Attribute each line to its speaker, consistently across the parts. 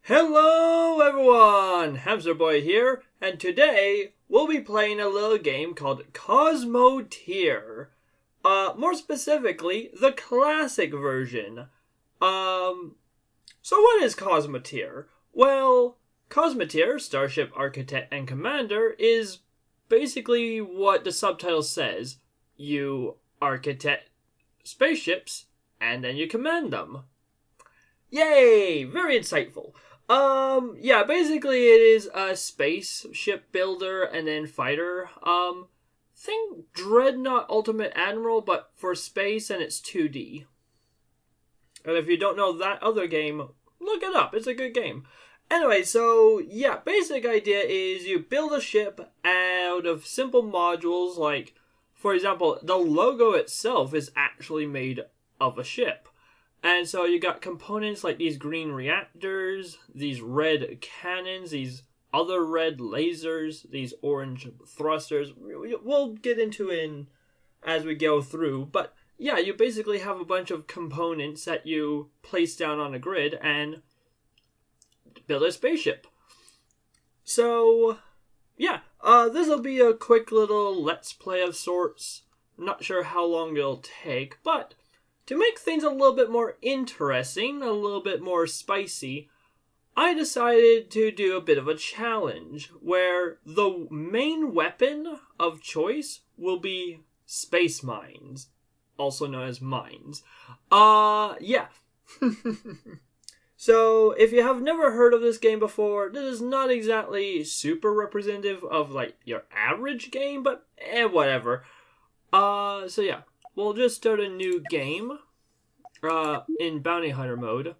Speaker 1: Hello everyone, Hammsuke here, and today we'll be playing a little game called Cosmoteer. More specifically, the classic version. So what is Cosmoteer? Well, Cosmoteer, Starship Architect and Commander, is basically what the subtitle says. You architect spaceships, and then you command them. Yay! Very insightful. Yeah, basically it is a spaceship builder and then fighter. Think Dreadnought Ultimate Admiral, but for space and it's 2D. And if you don't know that other game, look it up. It's a good game. Anyway, so yeah, basic idea is you build a ship out of simple modules like, for example, the logo itself is actually made of a ship. And so you got components like these green reactors, these red cannons, these other red lasers, these orange thrusters. We'll get into it as we go through. But yeah, you basically have a bunch of components that you place down on a grid and build a spaceship. So yeah, this will be a quick little let's play of sorts. Not sure how long it'll take, but to make things a little bit more interesting, a little bit more spicy, I decided to do a bit of a challenge where the main weapon of choice will be space mines, also known as mines. Yeah. So, if you have never heard of this game before, this is not exactly super representative of like your average game, but whatever. So yeah. We'll just start a new game in Bounty Hunter mode.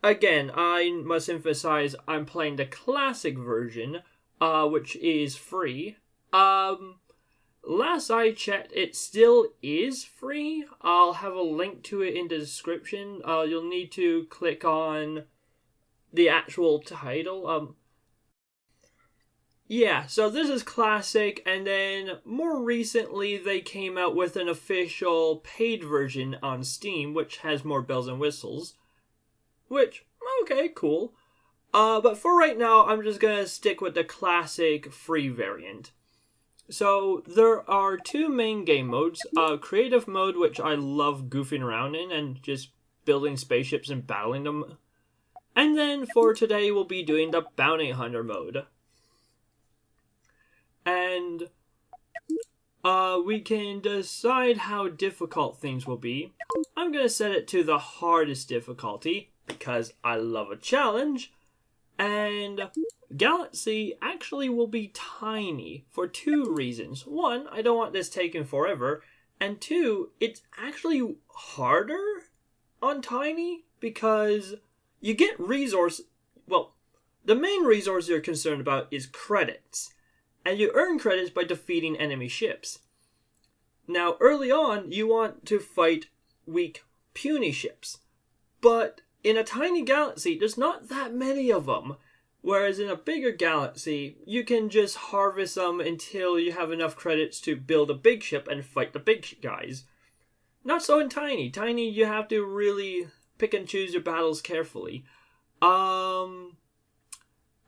Speaker 1: Again, I must emphasize I'm playing the classic version, which is free. Last I checked, it still is free. I'll have a link to it in the description. You'll need to click on the actual title. Yeah, so this is classic, and then more recently they came out with an official paid version on Steam, which has more bells and whistles. Which, okay, cool. But for right now, I'm just gonna stick with the classic free variant. So, there are two main game modes. Creative mode, which I love goofing around in, and just building spaceships and battling them. And then, for today, we'll be doing the Bounty Hunter mode. And we can decide how difficult things will be. I'm going to set it to the hardest difficulty because I love a challenge. And Galaxy actually will be tiny for two reasons. One, I don't want this taking forever. And two, it's actually harder on tiny because you get resource. Well, the main resource you're concerned about is credits. And you earn credits by defeating enemy ships. Now, early on, you want to fight weak, puny ships. But in a tiny galaxy, there's not that many of them. Whereas in a bigger galaxy, you can just harvest them until you have enough credits to build a big ship and fight the big guys. Not so in tiny. Tiny, you have to really pick and choose your battles carefully.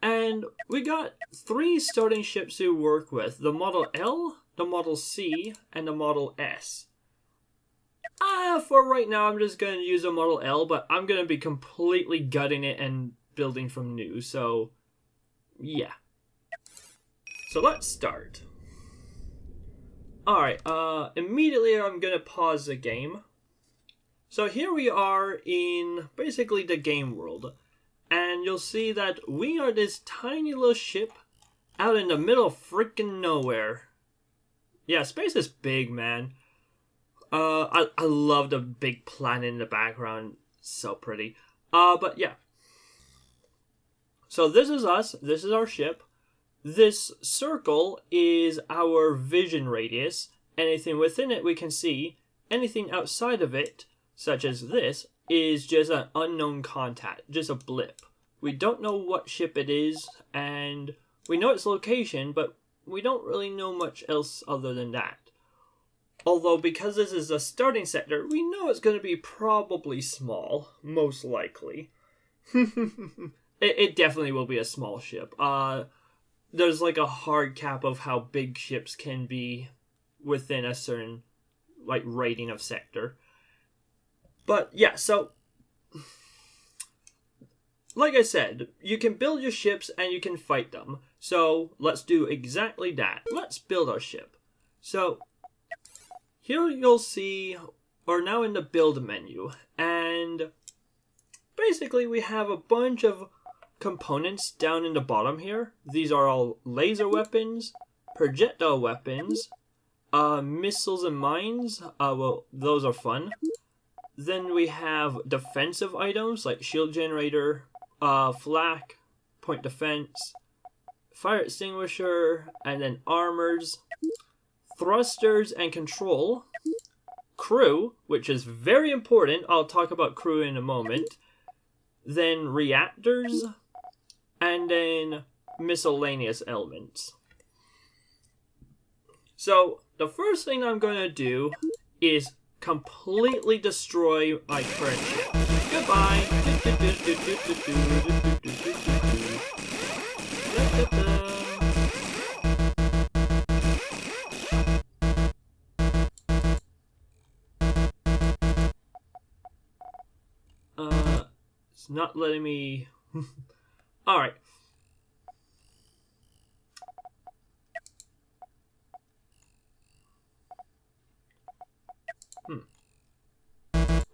Speaker 1: And we got three starting ships to work with. The Model L, the Model C, and the Model S. For right now, I'm just going to use the Model L, but I'm going to be completely gutting it and building from new. So, yeah. So let's start. Alright, immediately I'm going to pause the game. So here we are in basically the game world. And you'll see that we are this tiny little ship out in the middle of freaking nowhere. Yeah, space is big, man. I love the big planet in the background. So pretty. But yeah. So this is us. This is our ship. This circle is our vision radius. Anything within it we can see. Anything outside of it, such as this, is just an unknown contact, just a blip. We don't know what ship it is, and we know its location, but we don't really know much else other than that. Although, because this is a starting sector, we know it's going to be probably small, most likely. it definitely will be a small ship. There's like a hard cap of how big ships can be within a certain like rating of sector. But yeah, so like I said, you can build your ships and you can fight them. So let's do exactly that. Let's build our ship. So here you'll see, we're now in the build menu, and basically we have a bunch of components down in the bottom here. These are all laser weapons, projectile weapons, missiles and mines. Well, those are fun. Then we have defensive items like shield generator, flak, point defense, fire extinguisher, and then armors, thrusters and control, crew, which is very important. I'll talk about crew in a moment. Then reactors, and then miscellaneous elements. So the first thing I'm going to do is completely destroy my current ship. Goodbye! It's not letting me... Alright.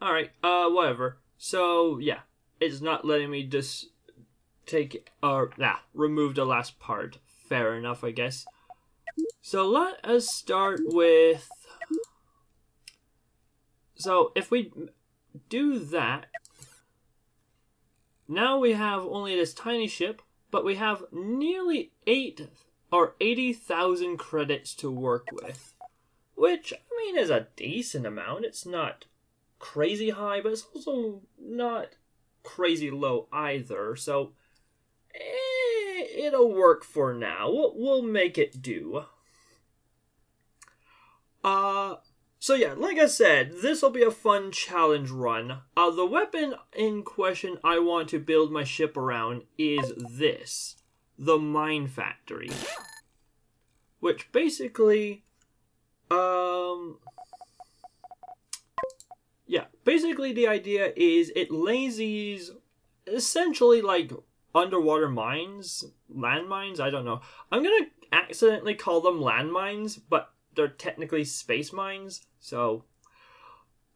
Speaker 1: Alright, whatever. So, yeah. It's not letting me just remove the last part. Fair enough, I guess. So let us start with... So, if we do that... Now we have only this tiny ship, but we have nearly 80,000 credits to work with. Which, I mean, is a decent amount. It's not crazy high, but it's also not crazy low either. So, it'll work for now. We'll make it do. So yeah, like I said, this will be a fun challenge run. The weapon in question I want to build my ship around is this. The Mine Factory. Which basically... Yeah, basically the idea is it lays these essentially like underwater mines, landmines, I don't know. I'm gonna accidentally call them landmines, but they're technically space mines, so...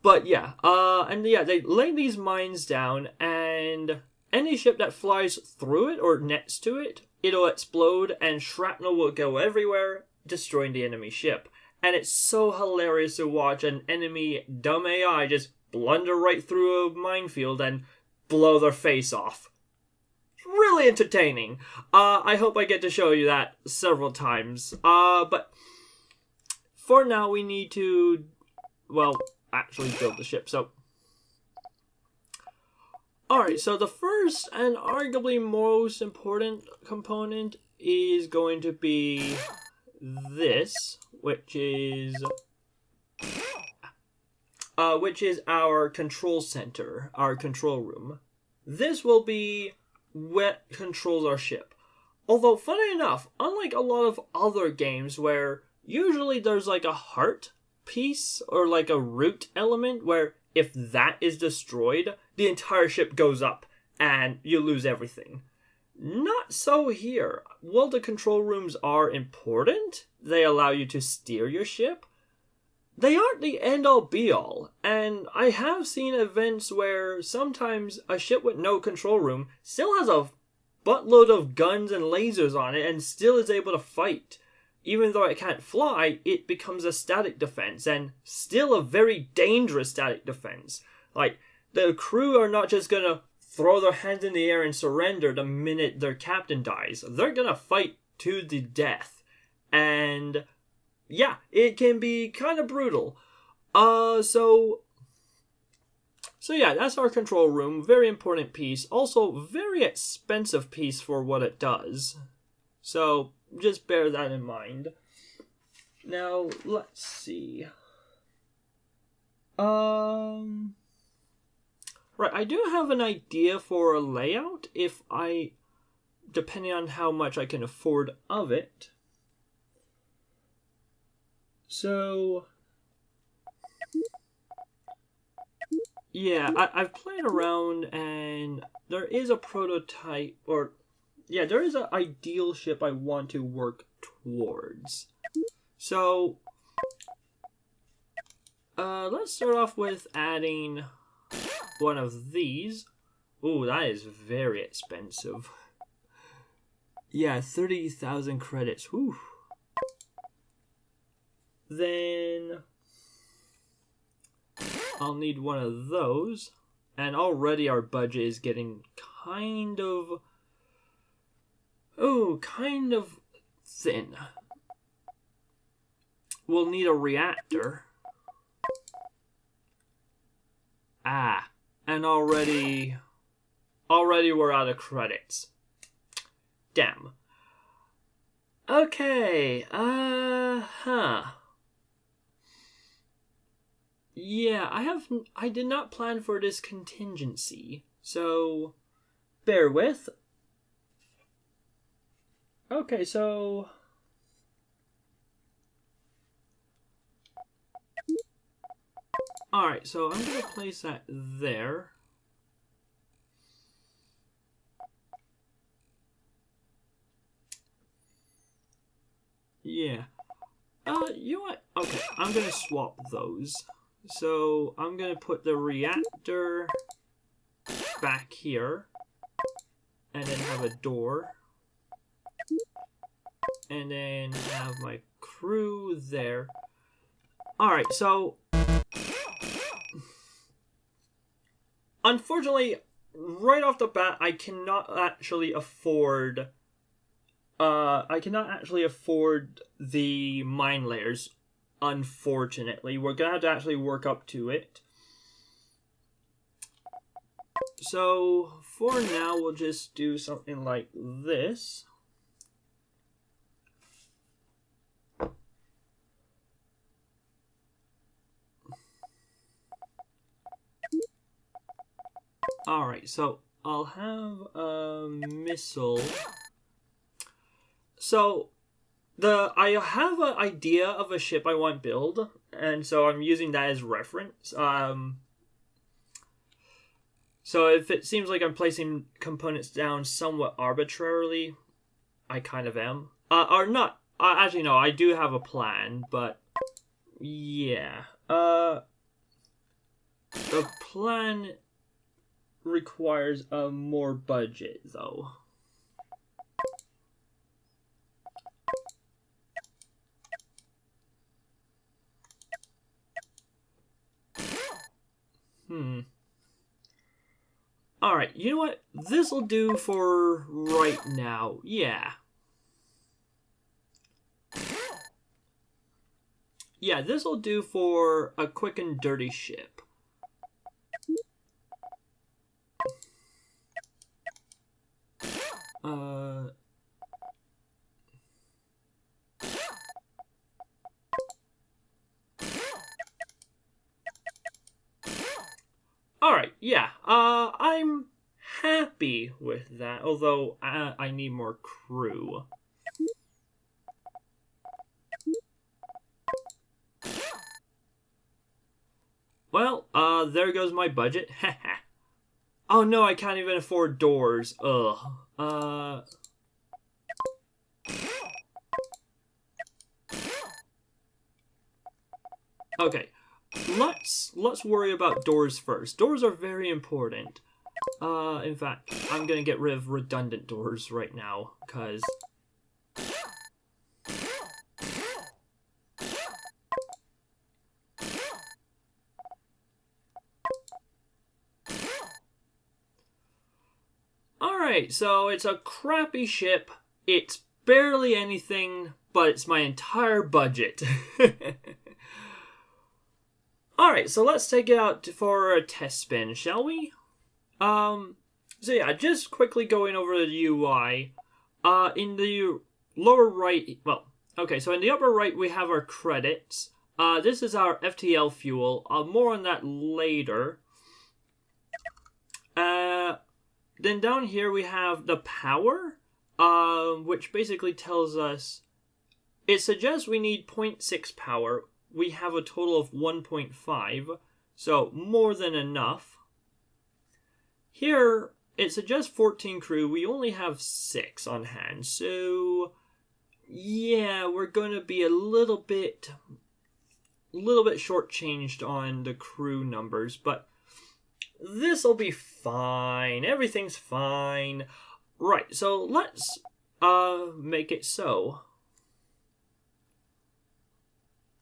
Speaker 1: But yeah, they lay these mines down, and any ship that flies through it or next to it, it'll explode, and shrapnel will go everywhere, destroying the enemy ship. And it's so hilarious to watch an enemy dumb AI just blunder right through a minefield and blow their face off. Really entertaining. I hope I get to show you that several times. But for now, we need to, well, actually build the ship. So, alright, so the first and arguably most important component is going to be this, which is our control center, our control room. This will be what controls our ship. Although, funny enough, unlike a lot of other games where usually there's like a heart piece or like a root element where if that is destroyed, the entire ship goes up and you lose everything. Not so here. While the control rooms are important, they allow you to steer your ship, they aren't the end-all be-all. And I have seen events where sometimes a ship with no control room still has a buttload of guns and lasers on it and still is able to fight. Even though it can't fly, it becomes a static defense, and still a very dangerous static defense. Like, the crew are not just gonna throw their hands in the air and surrender the minute their captain dies. They're gonna fight to the death. And yeah, it can be kind of brutal. So yeah, that's our control room. Very important piece. Also, very expensive piece for what it does. So just bear that in mind. Now, let's see. Right, I do have an idea for a layout depending on how much I can afford of it. So, yeah, I've played around and there is a prototype, there is an ideal ship I want to work towards. So, let's start off with adding one of these. Ooh, that is very expensive. Yeah, 30,000 credits. Whew. Then I'll need one of those. And already our budget is getting kind of thin. We'll need a reactor. And already we're out of credits. Damn. Okay, yeah, I did not plan for this contingency, so bear with. Okay, so alright, so I'm gonna place that there. Yeah. You know what? Okay, I'm gonna swap those. So I'm gonna put the reactor back here, and then have a door, and then have my crew there. Alright, so unfortunately, right off the bat, I cannot actually afford the mine layers, unfortunately. We're gonna have to actually work up to it. So, for now, we'll just do something like this. Alright, so I'll have a missile. So, I have an idea of a ship I want build, and so I'm using that as reference. So if it seems like I'm placing components down somewhat arbitrarily, I kind of am. Or not. Actually, no, I do have a plan, but yeah. The plan requires more budget, though. Alright, you know what? This'll do for right now. Yeah. Yeah, this'll do for a quick and dirty ship. Alright, yeah, I'm happy with that, although I need more crew. Well, there goes my budget. Oh no, I can't even afford doors. Ugh. Okay. Let's worry about doors first. Doors are very important. In fact, I'm gonna get rid of redundant doors right now, cause alright, so it's a crappy ship. It's barely anything, but it's my entire budget. Alright, so let's take it out for a test spin, shall we? So yeah, just quickly going over the UI. In the lower right, well, okay, so in the upper right we have our credits. This is our FTL fuel. More on that later. Then down here we have the power, which basically tells us, it suggests we need 0.6 power. We have a total of 1.5, so more than enough. Here, it suggests 14 crew. We only have 6 on hand, so yeah, we're going to be a little bit shortchanged on the crew numbers, but this'll be fine. Everything's fine. Right, so let's make it so.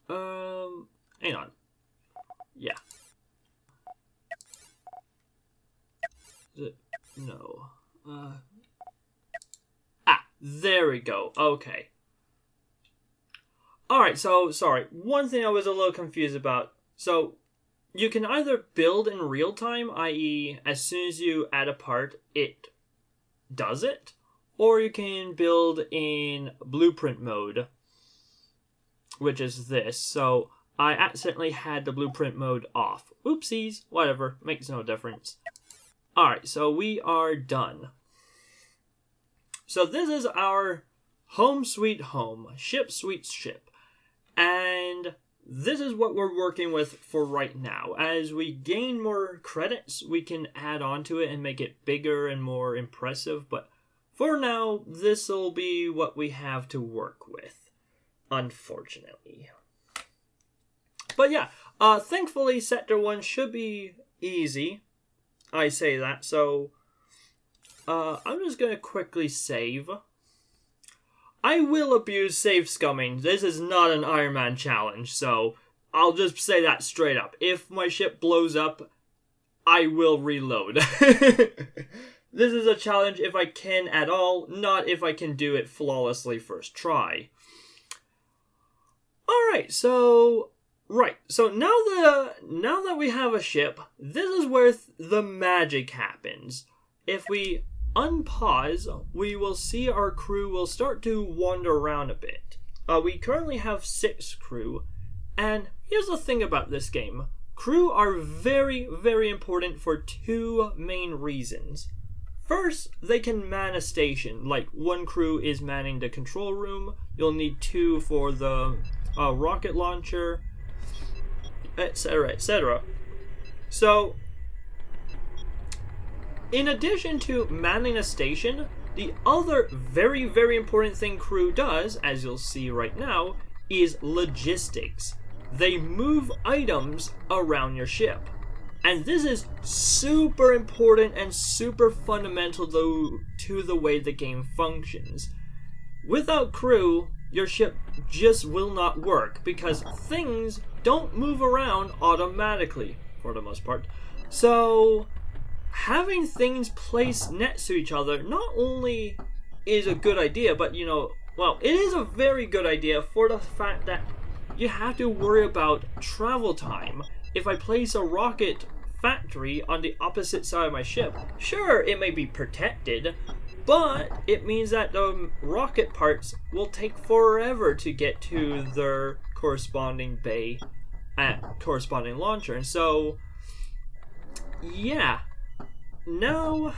Speaker 1: Hang on. Yeah. No. There we go. Okay. Alright, so, sorry. One thing I was a little confused about. So, you can either build in real time, i.e. as soon as you add a part, it does it. Or you can build in blueprint mode, which is this. So, I accidentally had the blueprint mode off. Oopsies. Whatever. Makes no difference. Alright, so we are done. So this is our home sweet home, ship sweet ship. And this is what we're working with for right now. As we gain more credits, we can add on to it and make it bigger and more impressive. But for now, this will be what we have to work with, unfortunately. But yeah, thankfully Sector 1 should be easy. I say that, so I'm just going to quickly save. I will abuse save scumming. This is not an Iron Man challenge, so I'll just say that straight up. If my ship blows up, I will reload. This is a challenge if I can at all, not if I can do it flawlessly first try. Alright, so... Right, so now that we have a ship, this is where the magic happens. If we unpause, we will see our crew will start to wander around a bit. We currently have 6 crew, and here's the thing about this game. Crew are very, very important for 2 main reasons. First, they can man a station, like 1 crew is manning the control room, you'll need 2 for the rocket launcher, etc., etc. So, in addition to manning a station, the other very, very important thing crew does, as you'll see right now, is logistics. They move items around your ship. And this is super important and super fundamental to the way the game functions. Without crew, your ship just will not work because things don't move around automatically, for the most part. So, having things placed next to each other not only is a good idea, but well, it is a very good idea for the fact that you have to worry about travel time. If I place a rocket factory on the opposite side of my ship, sure, it may be protected, but it means that the rocket parts will take forever to get to their corresponding bay at corresponding launcher. And so, yeah. Now,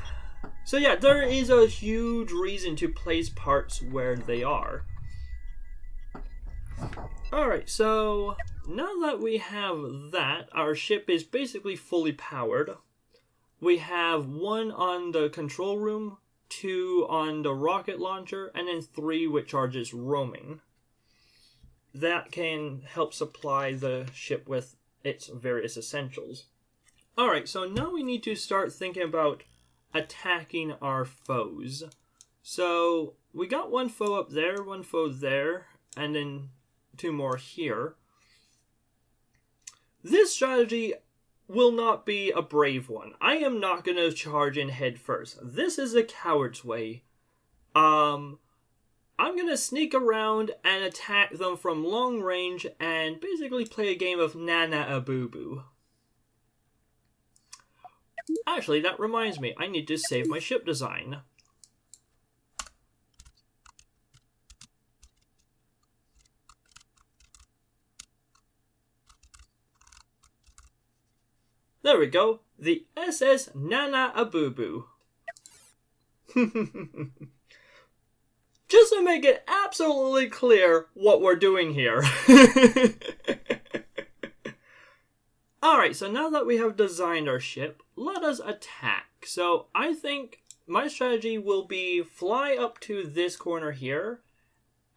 Speaker 1: so yeah, there is a huge reason to place parts where they are. Alright, so now that we have that, our ship is basically fully powered. We have 1 on the control room, 2 on the rocket launcher, and then 3 which are just roaming. That can help supply the ship with its various essentials. Alright, so now we need to start thinking about attacking our foes. So, we got 1 foe up there, 1 foe there, and then 2 more here. This strategy will not be a brave one. I am not going to charge in head first. This is a coward's way. I'm going to sneak around and attack them from long range and basically play a game of Nana a Boo Boo. Actually, that reminds me, I need to save my ship design. There we go. the SS Nana Abubu. Just to make it absolutely clear what we're doing here. Alright, so now that we have designed our ship, let us attack. So I think my strategy will be fly up to this corner here,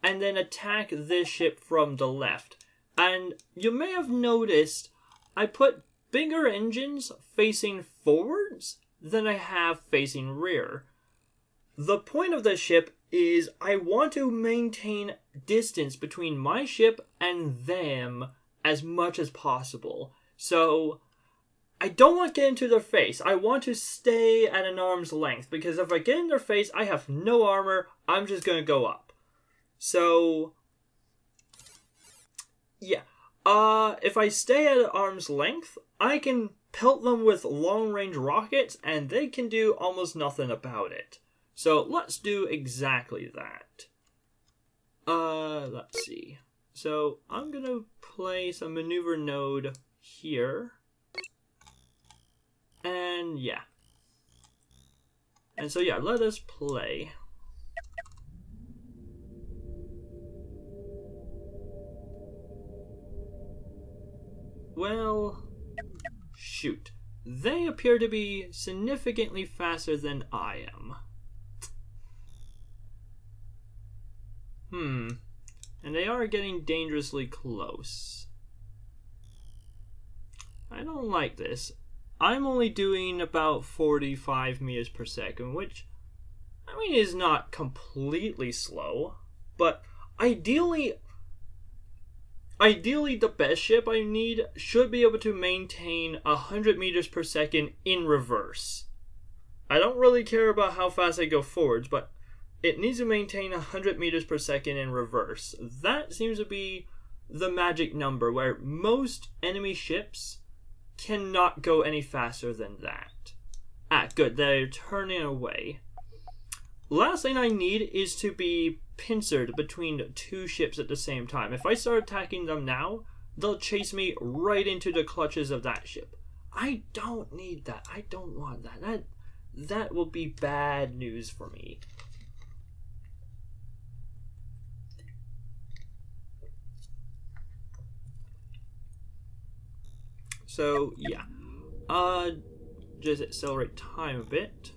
Speaker 1: and then attack this ship from the left. And you may have noticed I put bigger engines facing forwards than I have facing rear. The point of the ship is I want to maintain distance between my ship and them as much as possible. So I don't want to get into their face. I want to stay at an arm's length, because if I get in their face, I have no armor. I'm just going to go up. So yeah. If I stay at an arm's length, I can pelt them with long-range rockets, and they can do almost nothing about it. So let's do exactly that. Let's see. So I'm gonna place a maneuver node here. And yeah. And so yeah, let us play. Well, shoot. They appear to be significantly faster than I am. And they are getting dangerously close. I don't like this. I'm only doing about 45 meters per second, which, I mean, is not completely slow, but ideally the best ship I need should be able to maintain 100 meters per second in reverse. I don't really care about how fast I go forwards, but it needs to maintain 100 meters per second in reverse. That seems to be the magic number, where most enemy ships cannot go any faster than that. Ah, good, they're turning away. Last thing I need is to be pincered between two ships at the same time. If I start attacking them now, they'll chase me right into the clutches of that ship. I don't need that. I don't want that. That will be bad news for me. So yeah, just accelerate time a bit.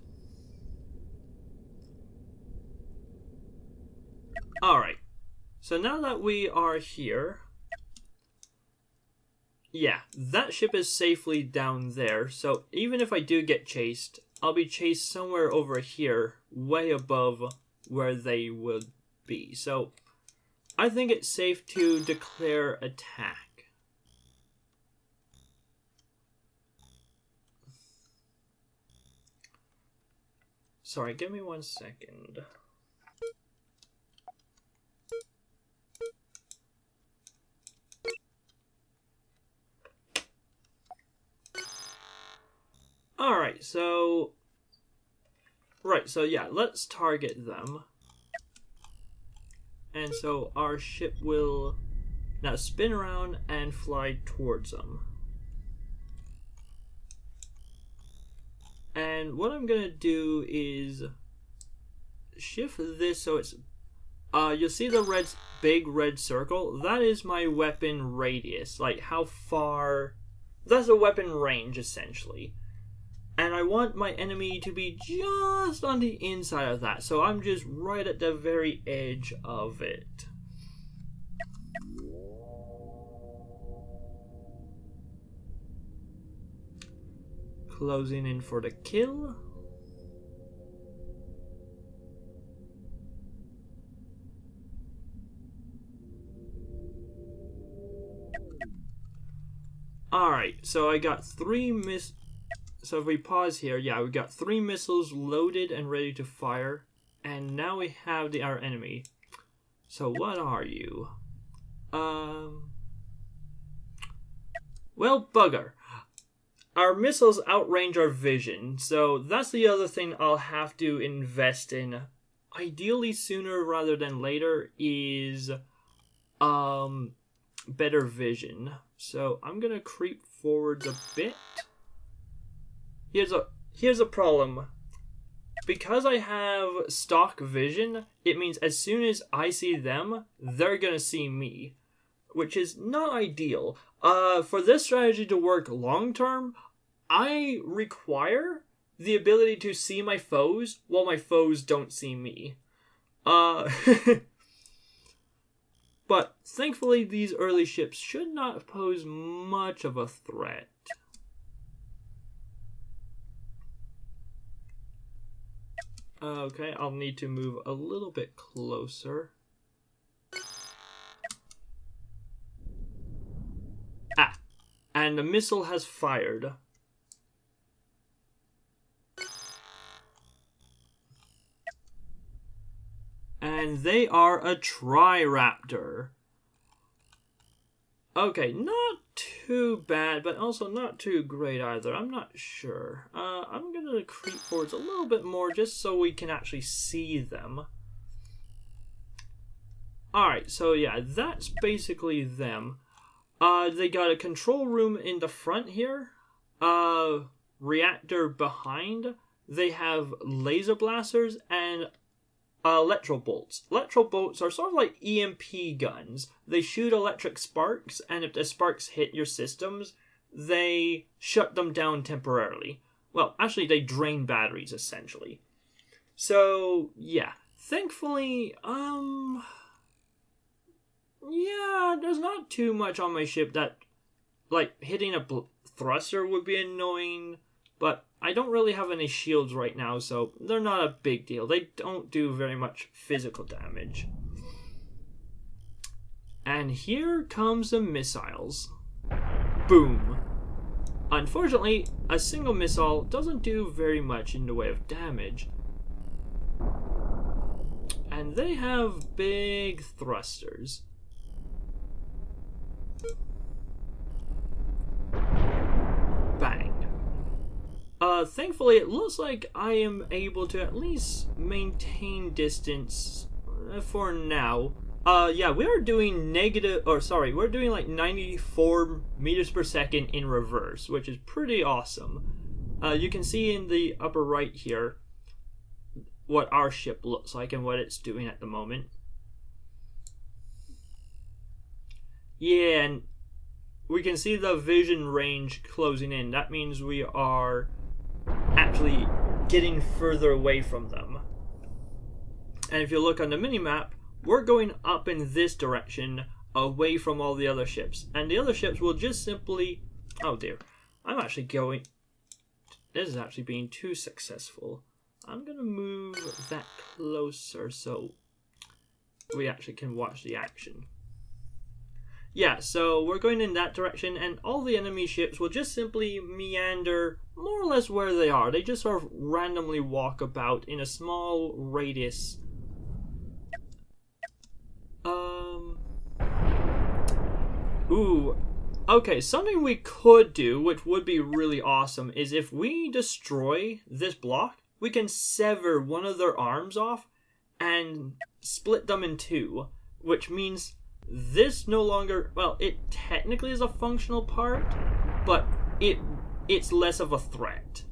Speaker 1: Alright, so now that we are here, yeah, that ship is safely down there, so even if I do get chased, I'll be chased somewhere over here, way above where they would be. So I think it's safe to declare attack. Sorry, give me 1 second. Alright, so... Right, so yeah, let's target them. And so our ship will now spin around and fly towards them. And what I'm gonna do is shift this so it's you'll see the big red circle. That is my weapon radius, like how far. That's a weapon range essentially. And I want my enemy to be just on the inside of that, so I'm just right at the very edge of it. Closing in for the kill. Alright, so I got 3 So if we pause here, yeah, we got 3 missiles loaded and ready to fire. And now we have our enemy. So what are you? Well, bugger. Our missiles outrange our vision, so that's the other thing I'll have to invest in, ideally sooner rather than later, is better vision. So I'm gonna creep forwards a bit. Here's a problem. Because I have stock vision, it means as soon as I see them, they're gonna see me, which is not ideal. For this strategy to work long term, I require the ability to see my foes while my foes don't see me. But thankfully these early ships should not pose much of a threat. Okay, I'll need to move a little bit closer. Ah, and the missile has fired. And they are a Triraptor. Okay, not too bad, but also not too great either. I'm not sure. I'm gonna creep forwards a little bit more just so we can actually see them. Alright, so yeah, that's basically them. They got a control room in the front here. Reactor behind. They have laser blasters and electro bolts. Electro bolts are sort of like EMP guns. They shoot electric sparks, and if the sparks hit your systems, they shut them down temporarily. Well, actually, they drain batteries, essentially. So, yeah. Thankfully, yeah, there's not too much on my ship that, like, hitting a thruster would be annoying, but I don't really have any shields right now, so they're not a big deal. They don't do very much physical damage. And here comes the missiles. Boom. Unfortunately, a single missile doesn't do very much in the way of damage. And they have big thrusters. Bang. Thankfully, it looks like I am able to at least maintain distance for now. Yeah, we are doing we're doing like 94 meters per second in reverse, which is pretty awesome. You can see in the upper right here what our ship looks like and what it's doing at the moment. Yeah, and we can see the vision range closing in. That means we are actually getting further away from them. And if you look on the minimap, we're going up in this direction away from all the other ships. And the other ships will just simply... Oh dear. I'm actually going... This is actually being too successful. I'm going to move that closer so we actually can watch the action. Yeah, so we're going in that direction, and all the enemy ships will just simply meander more or less where they are. They just sort of randomly walk about in a small radius. Ooh. Okay, something we could do, which would be really awesome, is if we destroy this block, we can sever one of their arms off and split them in two, which means this no longer, well, it technically is a functional part, but it's less of a threat.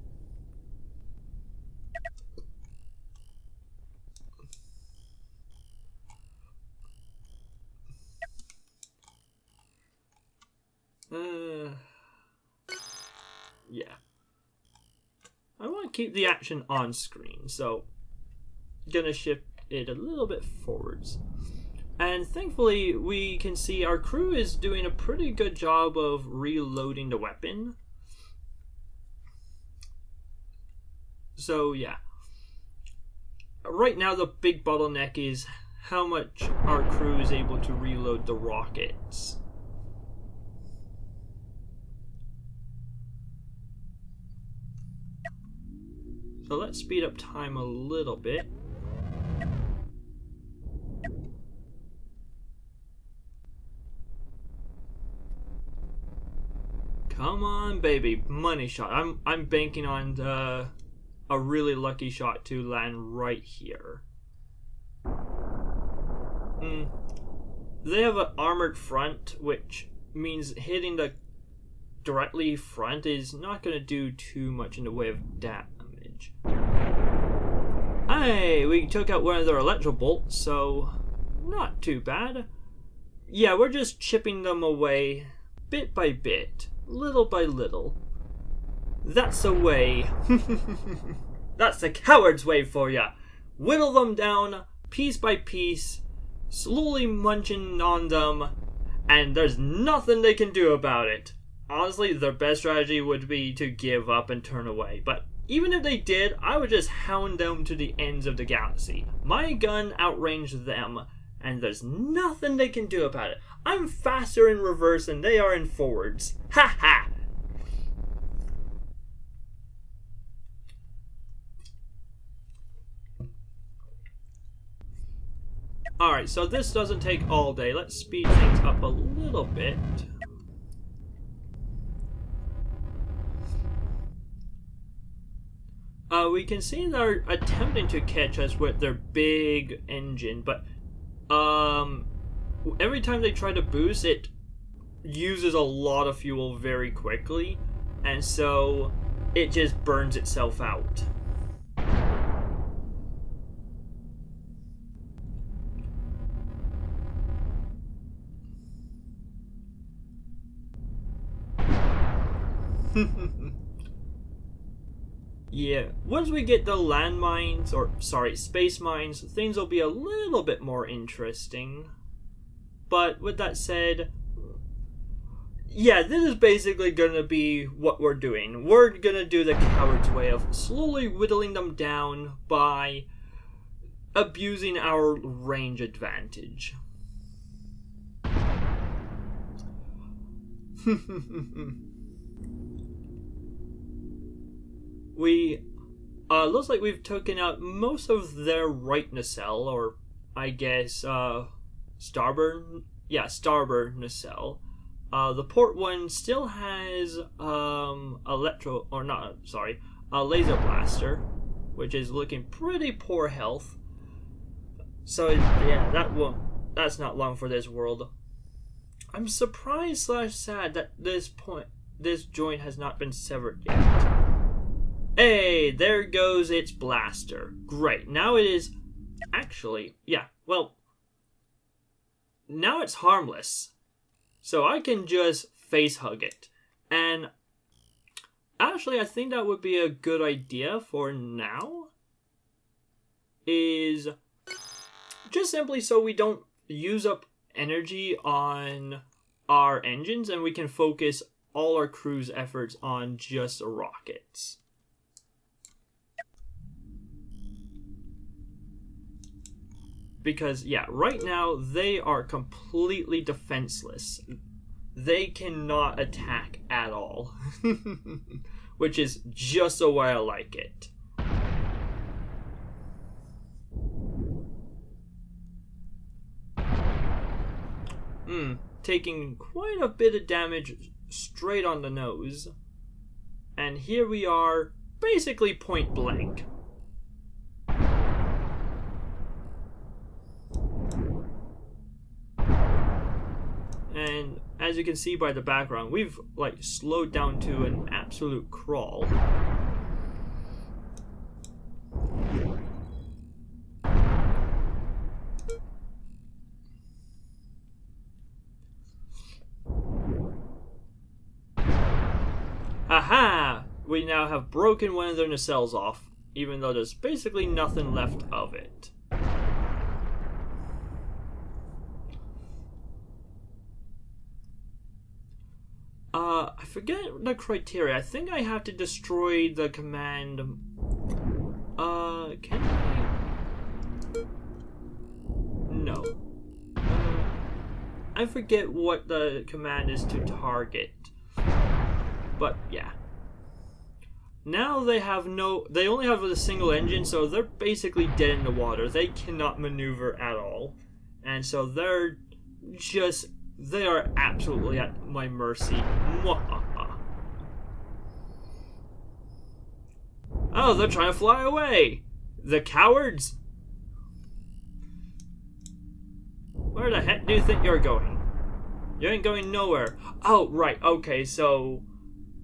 Speaker 1: Yeah. I want to keep the action on screen, so gonna shift it a little bit forwards. And thankfully, we can see our crew is doing a pretty good job of reloading the weapon. So yeah. Right now the big bottleneck is how much our crew is able to reload the rockets. So let's speed up time a little bit. Come on, baby, money shot. I'm banking on a really lucky shot to land right here. They have an armored front, which means hitting the directly front is not going to do too much in the way of damage. Hey, we took out one of their electro bolts, so not too bad. Yeah, we're just chipping them away bit by bit, little by little. That's the way. That's the coward's way for ya. Whittle them down piece by piece, slowly munching on them, and there's nothing they can do about it. Honestly, their best strategy would be to give up and turn away, but even if they did, I would just hound them to the ends of the galaxy. My gun outranged them, and there's nothing they can do about it. I'm faster in reverse than they are in forwards. Ha ha! Alright, so this doesn't take all day. Let's speed things up a little bit. We can see they're attempting to catch us with their big engine, but every time they try to boost, it uses a lot of fuel very quickly, and so it just burns itself out. Yeah, once we get the landmines, or sorry, space mines, things will be a little bit more interesting. But with that said, yeah, this is basically gonna be what we're doing. We're gonna do the coward's way of slowly whittling them down by abusing our range advantage. We, looks like we've taken out most of their right nacelle, or I guess, starboard nacelle. The port one still has, a laser blaster, which is looking pretty poor health. So, yeah, that's not long for this world. I'm surprised / sad that this joint has not been severed yet. Hey, there goes its blaster. Great. Now it is actually, yeah, well, now it's harmless. So I can just face hug it. And actually, I think that would be a good idea for now. Is just simply so we don't use up energy on our engines and we can focus all our crew's efforts on just the rockets. Because, yeah, right now, they are completely defenseless. They cannot attack at all. Which is just the way I like it. Taking quite a bit of damage straight on the nose. And here we are, basically point blank. And as you can see by the background, we've like slowed down to an absolute crawl. Aha! We now have broken one of their nacelles off, even though there's basically nothing left of it. I forget the criteria. I think I have to destroy the command. Can I? No. I forget what the command is to target. But yeah. Now they only have a single engine, so they're basically dead in the water. They cannot maneuver at all. And so they are absolutely at my mercy. Oh, they're trying to fly away! The cowards! Where the heck do you think you're going? You ain't going nowhere. Oh, right, okay, so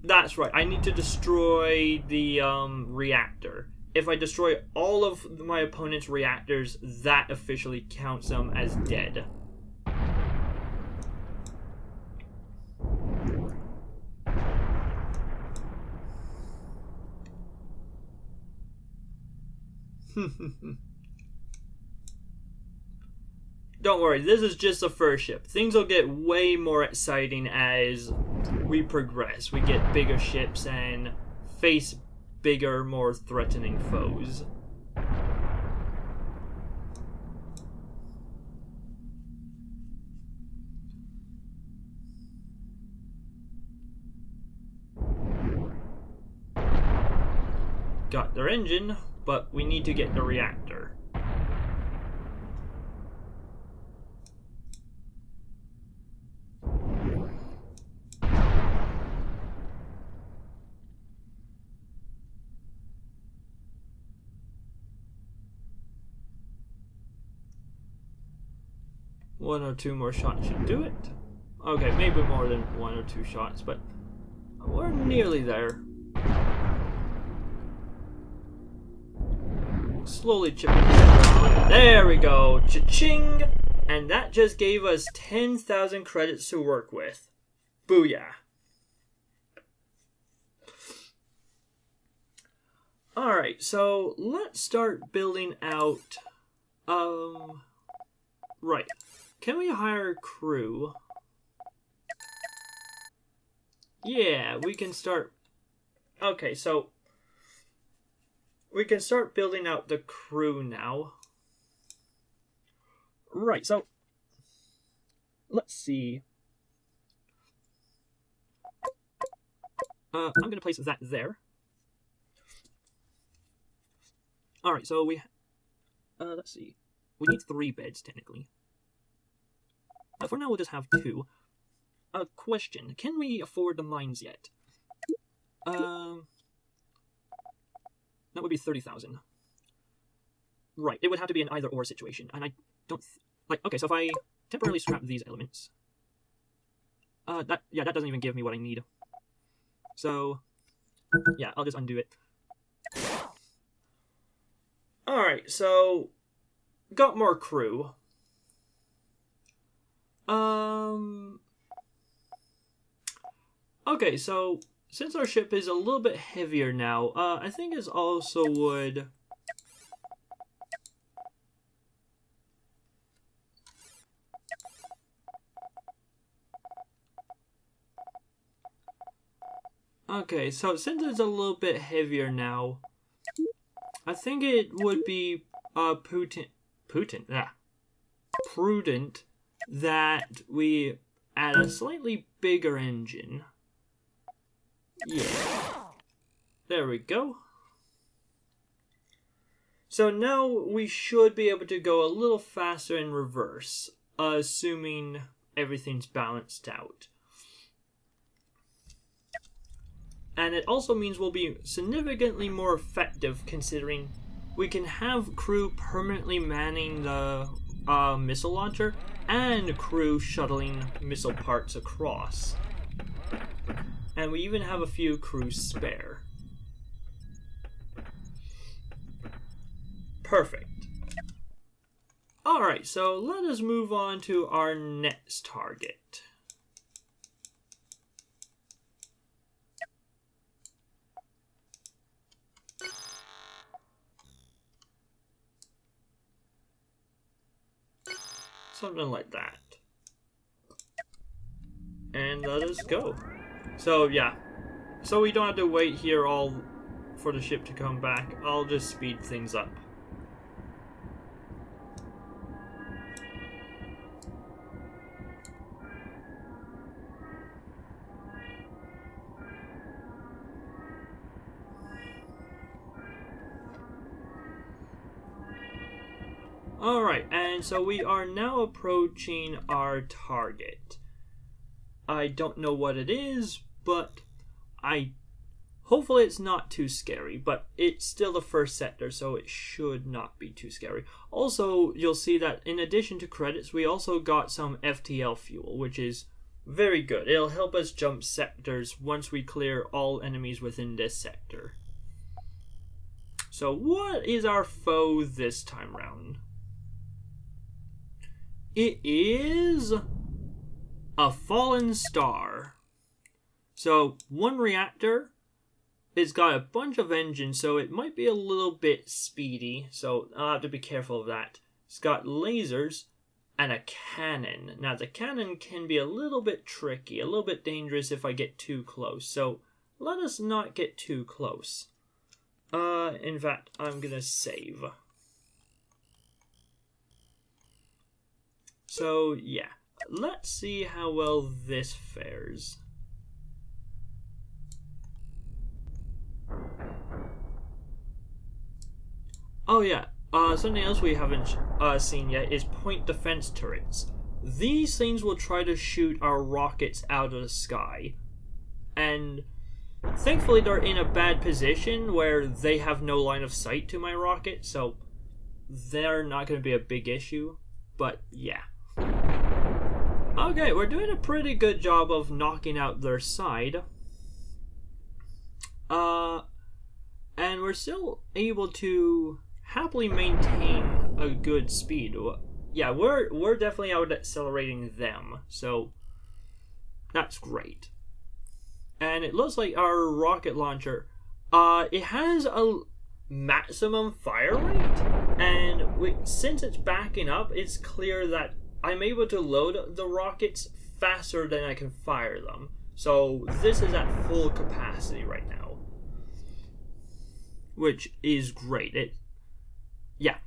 Speaker 1: That's right. I need to destroy the reactor. If I destroy all of my opponent's reactors, that officially counts them as dead. Don't worry, this is just the first ship. Things will get way more exciting as we progress. We get bigger ships and face bigger, more threatening foes. Got their engine, but we need to get the reactor. One or two more shots should do it. Okay, maybe more than one or two shots, but we're nearly there. Slowly chipping down. There we go. Cha-ching! And that just gave us 10,000 credits to work with. Booyah. Alright, so let's start building out... Right. Can we hire crew? Yeah, we can start... Okay, so... we can start building out the crew now. Right, so... let's see. I'm going to place that there. Alright, so we... let's see. We need 3 beds, technically. For now, we'll just have 2. Question. Can we afford the mines yet? That would be 30,000. Right, it would have to be an either-or situation, and I don't... okay, so if I temporarily scrap these elements... that doesn't even give me what I need. So... yeah, I'll just undo it. Alright, so... got more crew. Okay, so since our ship is a little bit heavier now, I think it also would... okay, so since it's a little bit heavier now, I think it would be prudent that we add a slightly bigger engine. Yeah. There we go. So now we should be able to go a little faster in reverse, assuming everything's balanced out. And it also means we'll be significantly more effective considering we can have crew permanently manning the missile launcher and crew shuttling missile parts across. And we even have a few crew spare. Perfect. Alright, so let us move on to our next target. Something like that. And let us go. So yeah, so we don't have to wait here all for the ship to come back. I'll just speed things up. Alright, and so we are now approaching our target. I don't know what it is, but hopefully it's not too scary, but it's still the first sector, so it should not be too scary. Also, you'll see that in addition to credits, we also got some FTL fuel, which is Very good. It'll help us jump sectors once we clear all enemies within this sector. So what is our foe this time round? It is a fallen star. So one reactor, it's got a bunch of engines, so it might be a little bit speedy, so I'll have to be careful of that. It's got lasers and a cannon. Now the cannon can be a little bit tricky, a little bit dangerous if I get too close, so let us not get too close. In fact, I'm gonna save. So yeah, let's see how well this fares. Oh yeah, something else we haven't seen yet is point defense turrets. These things will try to shoot our rockets out of the sky. And thankfully they're in a bad position where they have no line of sight to my rocket, so they're not going to be a big issue. But yeah. Okay, we're doing a pretty good job of knocking out their side. And we're still able to happily maintain a good speed. Yeah, we're definitely out accelerating them, so that's great. And it looks like our rocket launcher, it has a maximum fire rate, and since it's backing up, it's clear that I'm able to load the rockets faster than I can fire them. So this is at full capacity right now, which is great. Yeah.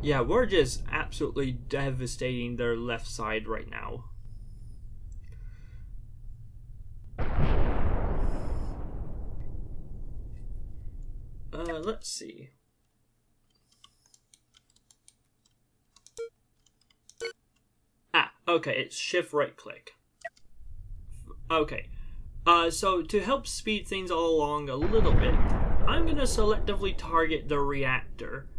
Speaker 1: Yeah, we're just absolutely devastating their left side right now. Let's see. Okay, it's shift right click. Okay. So to help speed things all along a little bit, I'm gonna selectively target the reactor.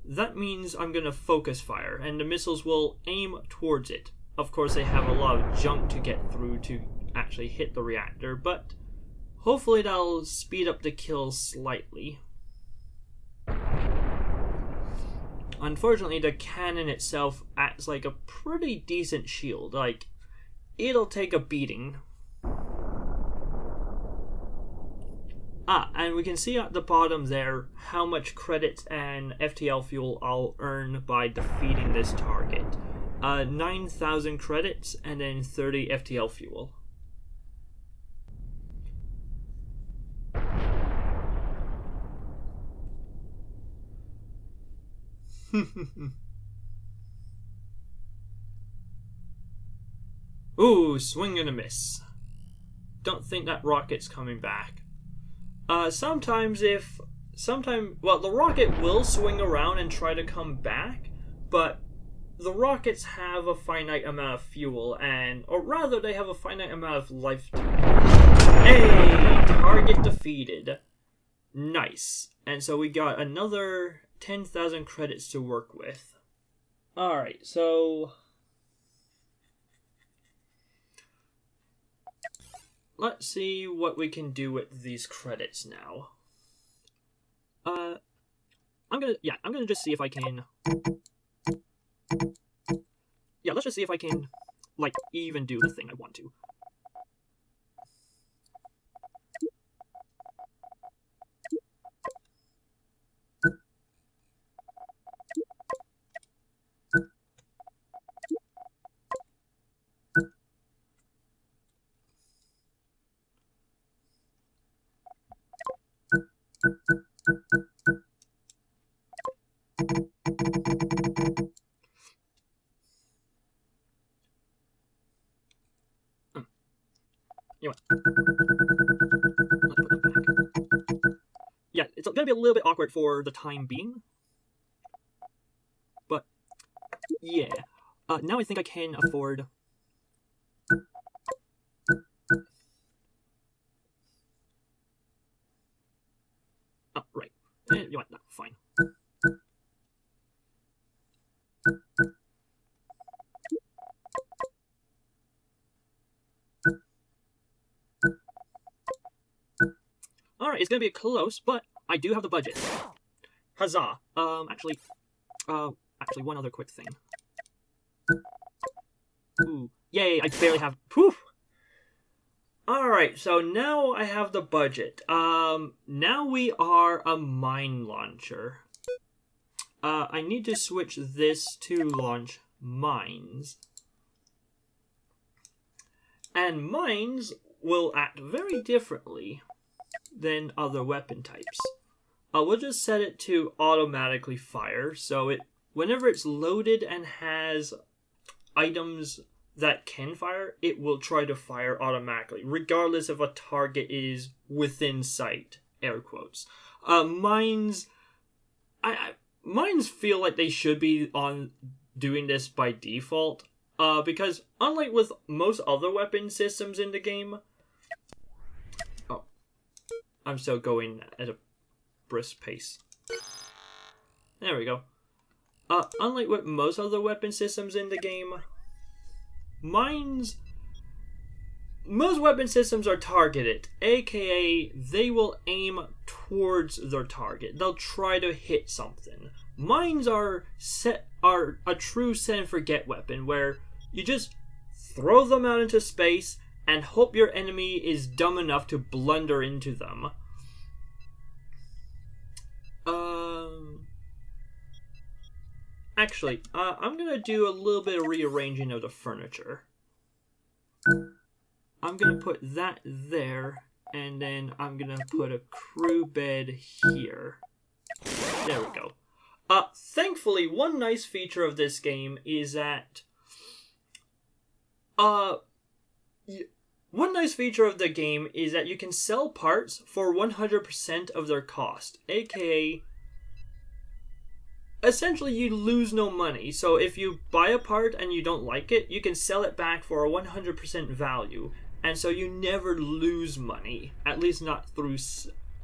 Speaker 1: That means I'm gonna focus fire, and the missiles will aim towards it. Of course, they have a lot of junk to get through to actually hit the reactor, but hopefully that'll speed up the kill slightly. Unfortunately, the cannon itself acts like a pretty decent shield. Like, it'll take a beating. And we can see at the bottom there how much credits and FTL fuel I'll earn by defeating this target. 9,000 credits and then 30 FTL fuel. Ooh, swing and a miss. Don't think that rocket's coming back. Well, the rocket will swing around and try to come back, but the rockets have a finite amount of fuel, or rather, they have a finite amount of lifetime. Hey, target defeated. Nice. And so we got another 10,000 credits to work with. Alright, so let's see what we can do with these credits now. I'm gonna just see if I can. Yeah, let's just see if I can, like, even do the thing I want to. You know what? Let's put them back. Yeah, it's gonna be a little bit awkward for the time being. But, yeah. Now I think I can afford. Oh, right. You want that? Fine. Alright, it's gonna be close, but I do have the budget. Huzzah! Actually, one other quick thing. Ooh, yay! I barely have. Poof. Alright, so now I have the budget. Now we are a mine launcher. I need to switch this to launch mines. And mines will act very differently than other weapon types. We'll just set it to automatically fire, so whenever it's loaded and has items that can fire, it will try to fire automatically, regardless if a target is within sight. Air quotes. Mines feel like they should be on doing this by default, because unlike with most other weapon systems in the game, I'm still going at a brisk pace. There we go. Unlike with most other weapon systems in the game, most weapon systems are targeted, aka they will aim towards their target. They'll try to hit something. Mines are a true set and forget weapon where you just throw them out into space and hope your enemy is dumb enough to blunder into them. Actually, I'm gonna do a little bit of rearranging of the furniture. I'm gonna put that there, and then I'm gonna put a crew bed here. There we go. Thankfully, one nice feature of this game is that you can sell parts for 100% of their cost, aka essentially you lose no money. So if you buy a part and you don't like it, you can sell it back for a 100% value, and so you never lose money, at least not through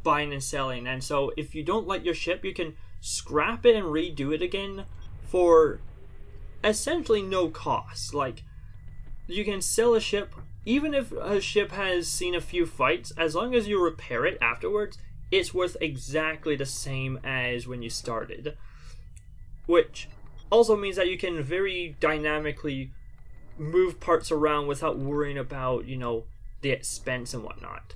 Speaker 1: buying and selling. And so if you don't like your ship, you can scrap it and redo it again for essentially no cost. Like, you can sell a ship, even if a ship has seen a few fights, as long as you repair it afterwards, it's worth exactly the same as when you started. Which also means that you can very dynamically move parts around without worrying about, the expense and whatnot.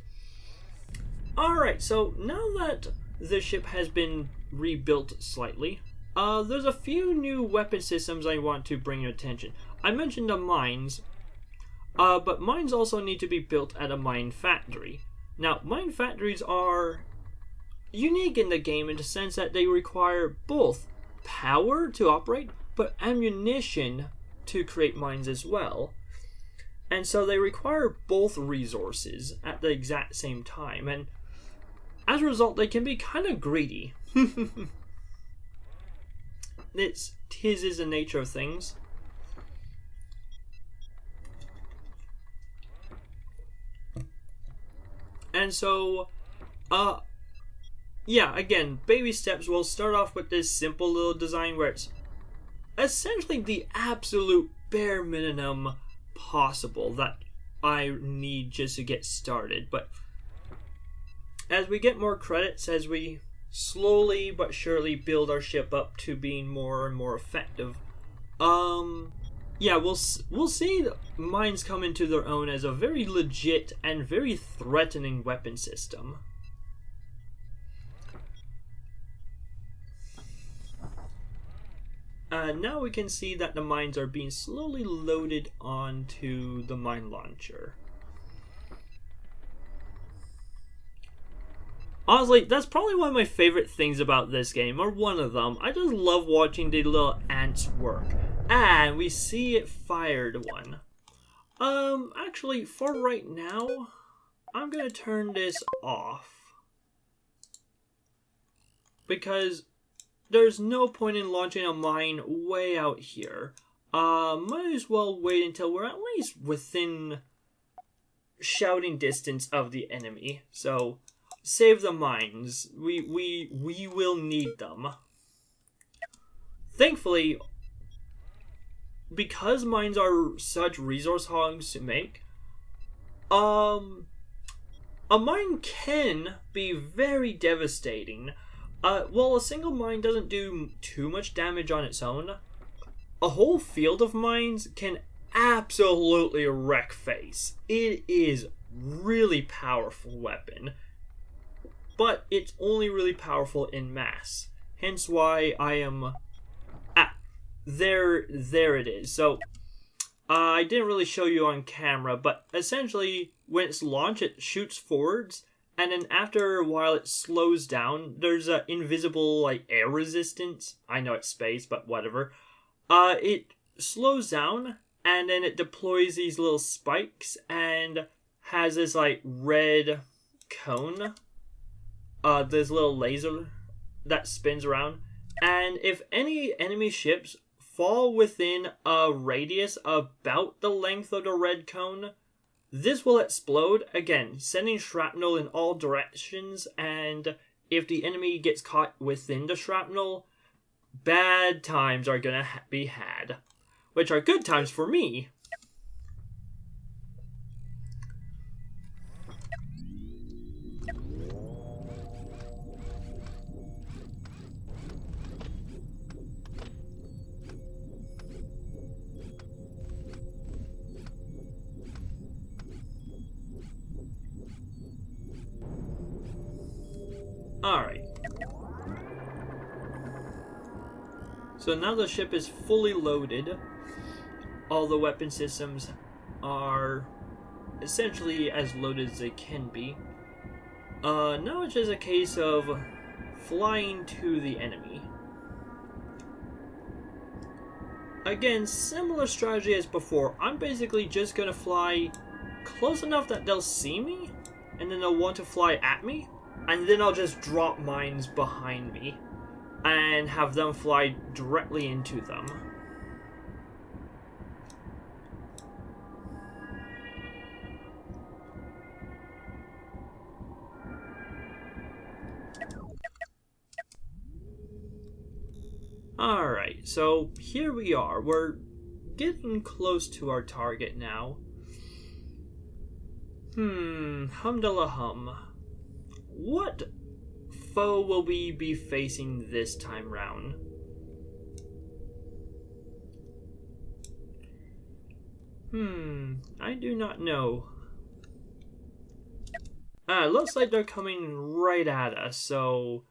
Speaker 1: Alright, so now that the ship has been rebuilt slightly, there's a few new weapon systems I want to bring your attention. I mentioned the mines, but mines also need to be built at a mine factory. Now, mine factories are unique in the game in the sense that they require both power to operate, but ammunition to create mines as well. And so they require both resources at the exact same time, and as a result, they can be kind of greedy. Tis is the nature of things. And so, yeah, again, baby steps. We'll start off with this simple little design where it's essentially the absolute bare minimum possible that I need just to get started. But as we get more credits, as we slowly but surely build our ship up to being more and more effective, yeah, we'll see mines come into their own as a very legit and very threatening weapon system. Now we can see that the mines are being slowly loaded onto the mine launcher. Honestly, that's probably one of my favorite things about this game, or one of them. I just love watching the little ants work. And we see it fired one. Actually, for right now, I'm gonna turn this off. Because there's no point in launching a mine way out here. Might as well wait until we're at least within shouting distance of the enemy. So, save the mines. We will need them. Thankfully, because mines are such resource hogs to make, a mine can be very devastating. While a single mine doesn't do too much damage on its own, a whole field of mines can absolutely wreck face. It is really powerful weapon, but it's only really powerful in mass. Hence why I am... there it is. So, I didn't really show you on camera, but essentially, when it's launched, it shoots forwards, and then after a while it slows down. There's an invisible, like, air resistance. I know it's space, but whatever. It slows down, and then it deploys these little spikes, and has this, like, red cone. This little laser that spins around. And if any enemy ships fall within a radius about the length of the red cone, this will explode, again, sending shrapnel in all directions, and if the enemy gets caught within the shrapnel, bad times are gonna be had. Which are good times for me. Alright. So now the ship is fully loaded. All the weapon systems are essentially as loaded as they can be. Now it's just a case of flying to the enemy. Again, similar strategy as before. I'm basically just gonna fly close enough that they'll see me, and then they'll want to fly at me, and then I'll just drop mines behind me and have them fly directly into them. Alright, so here we are. We're getting close to our target now. Humdullah hum. What foe will we be facing this time round? I do not know. Looks like they're coming right at us, so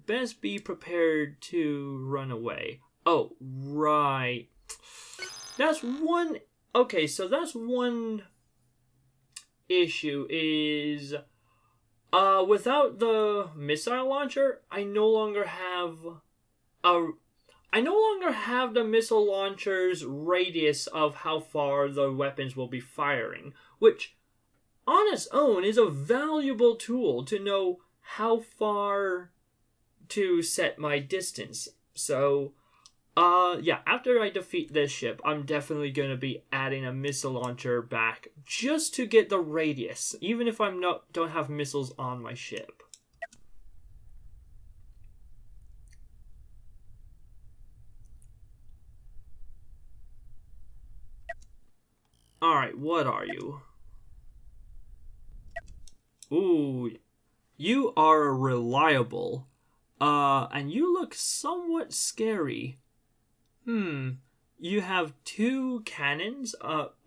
Speaker 1: best be prepared to run away. Oh, right. That's one... Okay, so that's one issue is... without the missile launcher, I no longer have the missile launcher's radius of how far the weapons will be firing, which on its own is a valuable tool to know how far to set my distance. So, yeah, after I defeat this ship, I'm definitely going to be adding a missile launcher back just to get the radius, even if don't have missiles on my ship. Alright, what are you? Ooh, you are reliable. And you look somewhat scary. You have 2 cannons,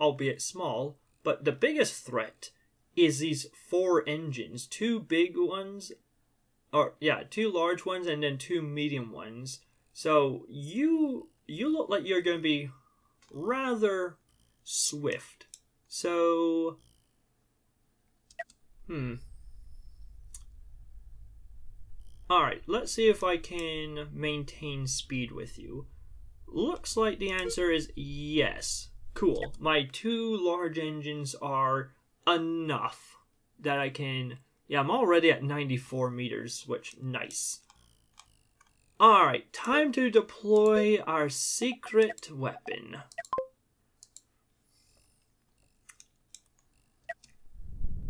Speaker 1: albeit small, but the biggest threat is these 4 engines. 2 big ones, 2 large ones, and then 2 medium ones. So you look like you're going to be rather swift. So, Alright, let's see if I can maintain speed with you. Looks like the answer is yes. Cool. My 2 large engines are enough that I can... Yeah, I'm already at 94 meters, which, nice. Alright, time to deploy our secret weapon.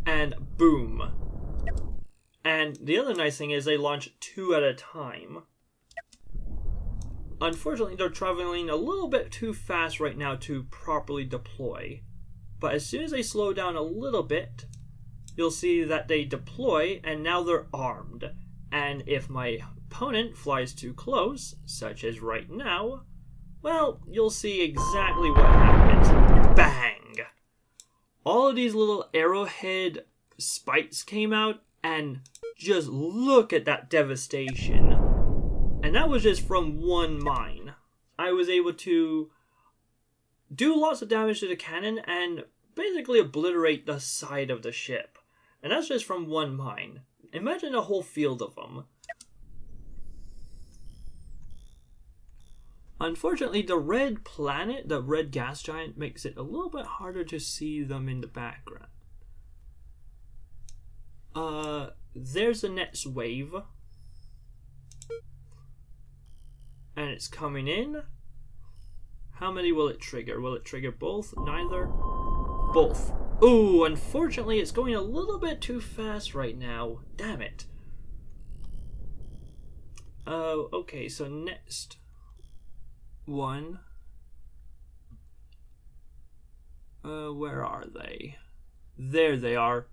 Speaker 1: And boom. And the other nice thing is they launch 2 at a time. Unfortunately, they're traveling a little bit too fast right now to properly deploy. But as soon as they slow down a little bit, you'll see that they deploy, and now they're armed. And if my opponent flies too close, such as right now, well, you'll see exactly what happens. Bang! All of these little arrowhead spikes came out, and just look at that devastation. And that was just from one mine. I was able to do lots of damage to the cannon and basically obliterate the side of the ship. And that's just from one mine. Imagine a whole field of them. Unfortunately, the red planet, the red gas giant, makes it a little bit harder to see them in the background. There's the next wave. And it's coming in. How many will it trigger? Will it trigger both? Neither? Both. Ooh, unfortunately, it's going a little bit too fast right now. Damn it. Okay, so next one. Where are they? There they are.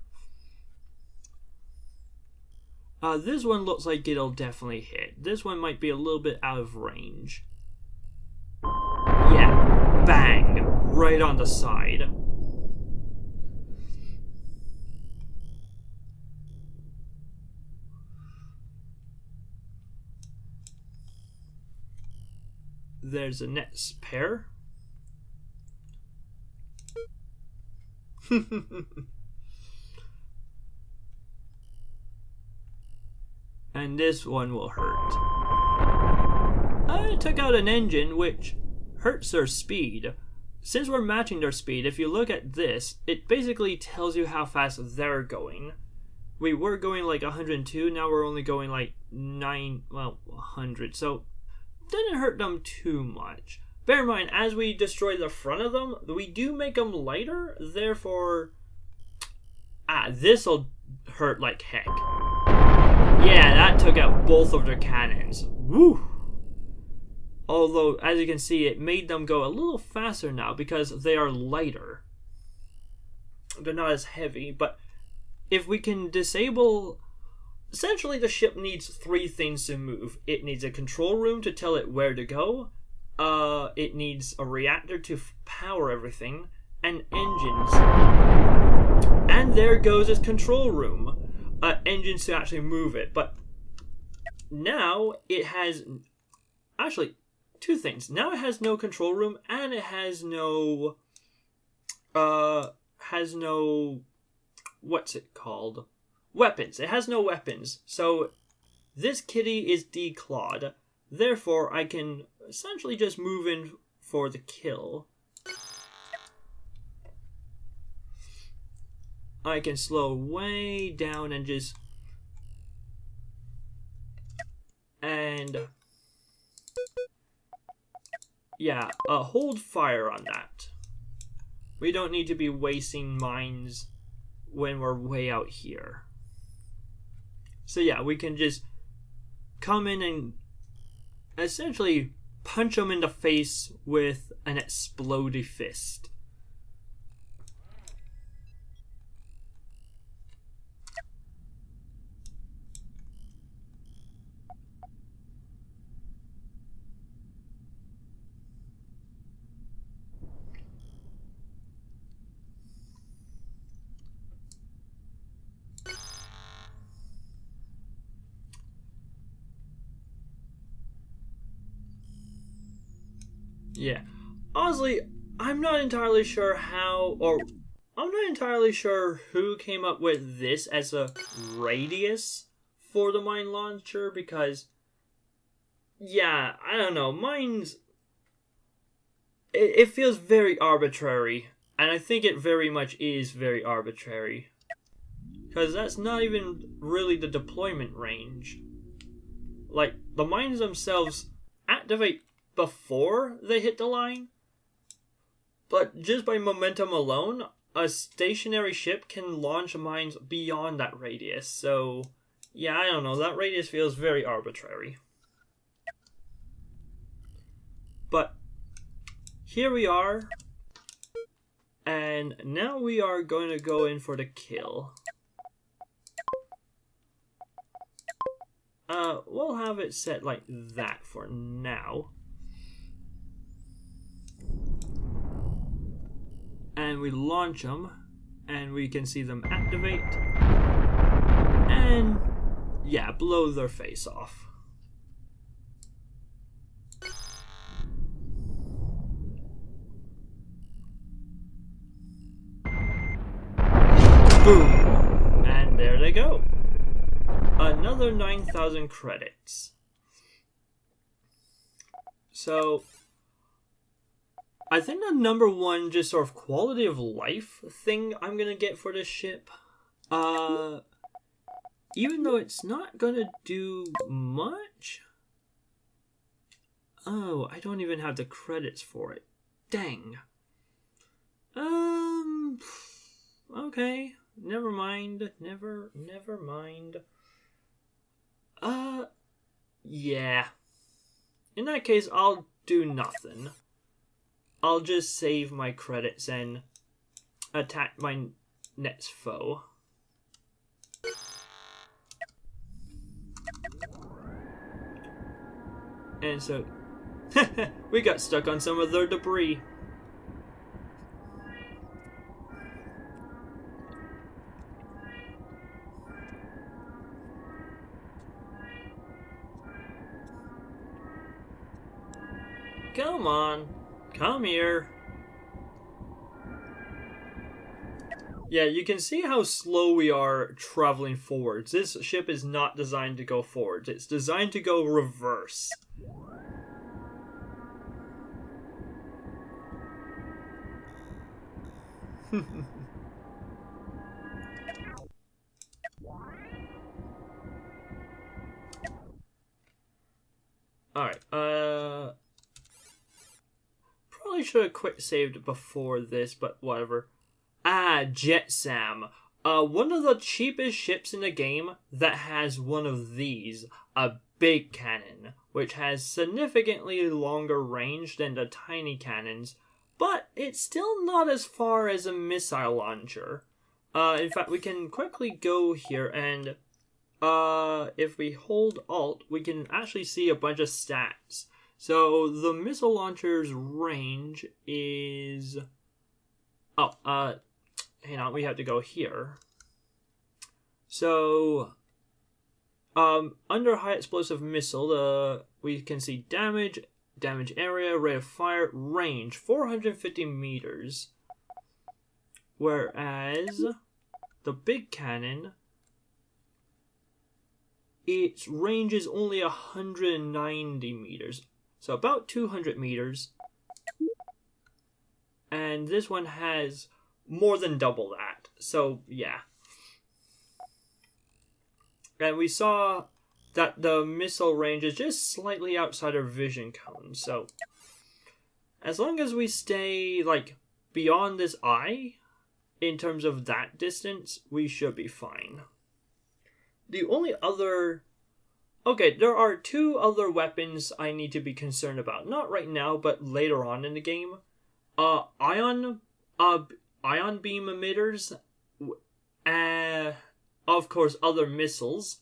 Speaker 1: This one looks like it'll definitely hit. This one might be a little bit out of range. Yeah, bang, right on the side. There's the next pair. And this one will hurt. I took out an engine which hurts their speed. Since we're matching their speed, if you look at this, it basically tells you how fast they're going. We were going like 102, now we're only going like 100, so didn't hurt them too much. Bear in mind, as we destroy the front of them, we do make them lighter, therefore... this'll hurt like heck. Yeah, that took out both of their cannons. Woo! Although, as you can see, it made them go a little faster now because they are lighter. They're not as heavy, but if we can disable... Essentially, the ship needs 3 things to move. It needs a control room to tell it where to go. It needs a reactor to power everything. And engines. And there goes its control room. Engines to actually move it. But now it has... Actually, 2 things. Now it has no control room, and it has no... What's it called? Weapons. It has no weapons. So this kitty is declawed. Therefore, I can essentially just move in for the kill. I can slow way down and just... And... Yeah, hold fire on that. We don't need to be wasting mines when we're way out here. So yeah, we can just come in and essentially punch them in the face with an explodey fist. Yeah, honestly, I'm not entirely sure how, or I'm not entirely sure who came up with this as a radius for the mine launcher, because, yeah, I don't know, mines, it feels very arbitrary, and I think it very much is very arbitrary, because that's not even really the deployment range. Like, the mines themselves activate before they hit the line, but just by momentum alone, a stationary ship can launch mines beyond that radius. So Yeah, I don't know. That radius feels very arbitrary. But here we are. And now we are going to go in for the kill. We'll have it set like that for now. And we launch them, and we can see them activate. And yeah, blow their face off. Boom! And there they go. Another 9,000 credits. So, I think the number one just sort of quality of life thing I'm gonna get for this ship, even though it's not gonna do much. Oh, I don't even have the credits for it. Dang. Okay. Never mind. Never mind. Yeah. In that case, I'll do nothing. I'll just save my credits and attack my next foe. And so, we got stuck on some of their debris. Come on, come here. Yeah, you can see how slow we are traveling forwards. This ship is not designed to go forwards. It's designed to go reverse. Alright, probably should have quick saved before this, but whatever. Jetsam. One of the cheapest ships in the game that has one of these, a big cannon, which has significantly longer range than the tiny cannons, but it's still not as far as a missile launcher. In fact, we can quickly go here and if we hold Alt, we can actually see a bunch of stats. So the missile launcher's range is... Oh, hang on, we have to go here. So, under high explosive missile, we can see damage area, rate of fire, range, 450 meters. Whereas, the big cannon, its range is only 190 meters. So about 200 meters. And this one has more than double that. So, yeah. And we saw that the missile range is just slightly outside our vision cone. So, as long as we stay, like, beyond this eye, in terms of that distance, we should be fine. The only other... Okay, there are two other weapons I need to be concerned about. Not right now, but later on in the game. Ion beam emitters, of course, other missiles,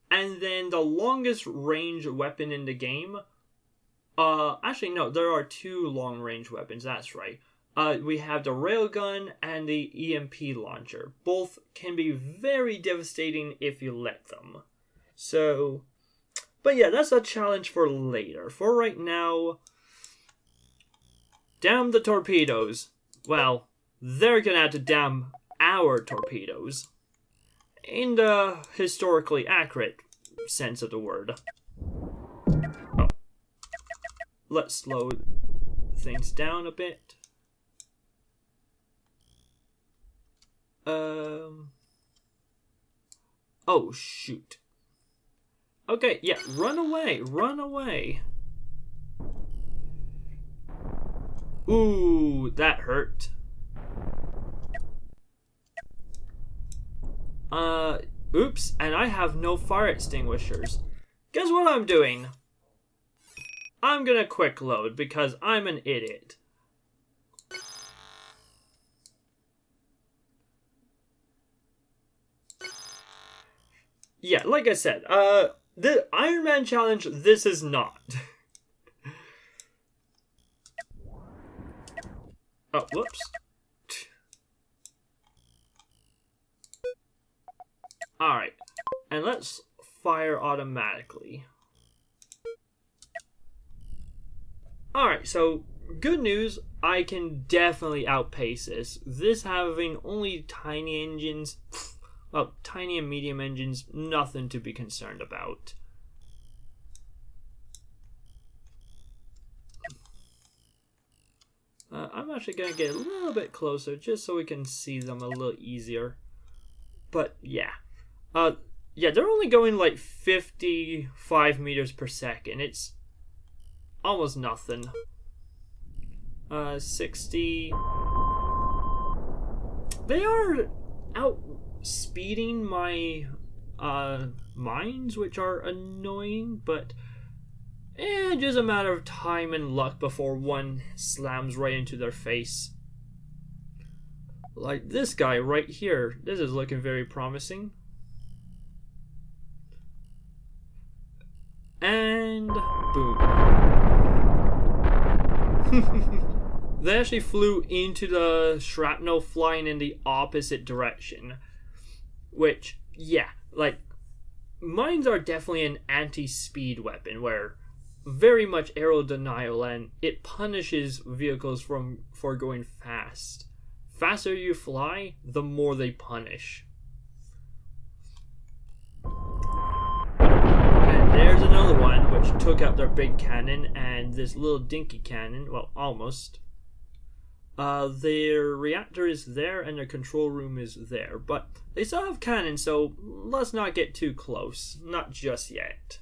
Speaker 1: and then the longest range weapon in the game. Actually, no, there are two long range weapons. That's right. We have the railgun and the EMP launcher. Both can be very devastating if you let them. So, but yeah, that's a challenge for later. For right now, damn the torpedoes. Well, they're gonna have to damn our torpedoes. In the historically accurate sense of the word. Oh. Let's slow things down a bit. Oh, shoot. Okay, yeah, run away, run away. Ooh, that hurt. Oops, and I have no fire extinguishers. Guess what I'm doing? I'm gonna quick load because I'm an idiot. Yeah, like I said, the Iron Man challenge, this is not. Oh, whoops. Alright, and let's fire automatically. Alright, so good news, I can definitely outpace this. This having only tiny engines, well, tiny and medium engines, nothing to be concerned about. I'm actually going to get a little bit closer just so we can see them a little easier. But yeah. Yeah, they're only going like 55 meters per second. It's almost nothing. 60. They are outspeeding my mines, which are annoying, but just a matter of time and luck before one slams right into their face. Like this guy right here. This is looking very promising. And boom. They actually flew into the shrapnel flying in the opposite direction. Which, yeah, like, mines are definitely an anti-speed weapon where very much aero denial, and it punishes vehicles for going fast. Faster you fly, the more they punish. There's another one which took out their big cannon, and this little dinky cannon, well, almost. Their reactor is there and their control room is there, but they still have cannons, so let's not get too close. Not just yet.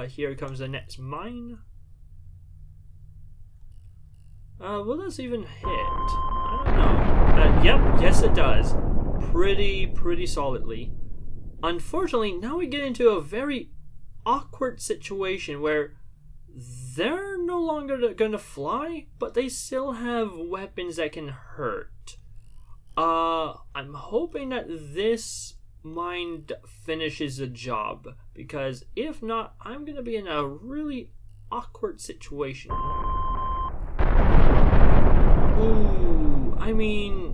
Speaker 1: Here comes the next mine. Will this even hit? I don't know. Yep, yes it does. Pretty solidly. Unfortunately, now we get into a very awkward situation where they're no longer gonna fly, but they still have weapons that can hurt. I'm hoping that this mine finishes the job, because if not, I'm gonna be in a really awkward situation. Ooh, I mean,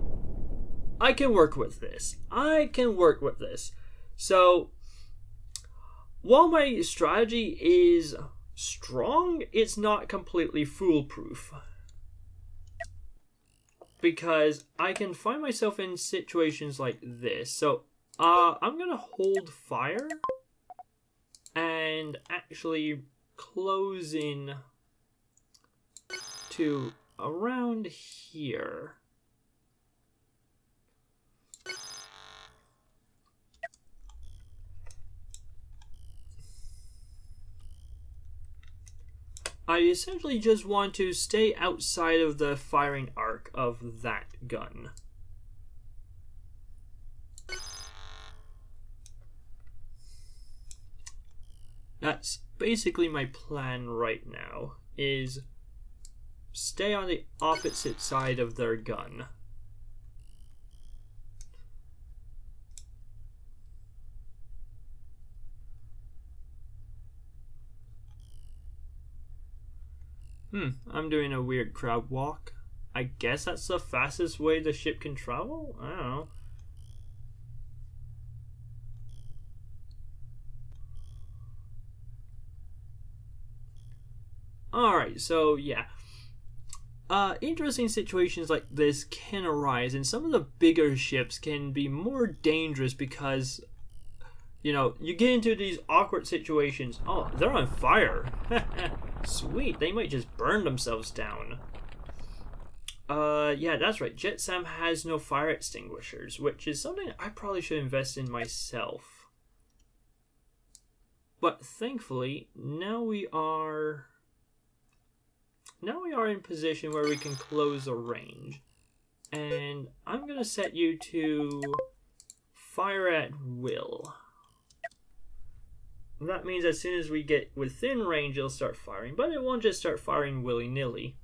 Speaker 1: I can work with this. So, while my strategy is strong, it's not completely foolproof. Because I can find myself in situations like this. So, I'm gonna hold fire and actually close in to around here. I essentially just want to stay outside of the firing arc of that gun. That's basically my plan right now, is stay on the opposite side of their gun. I'm doing a weird crab walk. I guess that's the fastest way the ship can travel? I don't know. Alright, so yeah. Interesting situations like this can arise, and some of the bigger ships can be more dangerous because, you know, you get into these awkward situations. Oh, they're on fire. Sweet, they might just burn themselves down. Yeah, that's right. JetSam has no fire extinguishers, which is something I probably should invest in myself. But thankfully, now we are in position where we can close a range. And And I'm going to set you to fire at will. That means as soon as we get within range, it'll start firing. But it won't just start firing willy-nilly.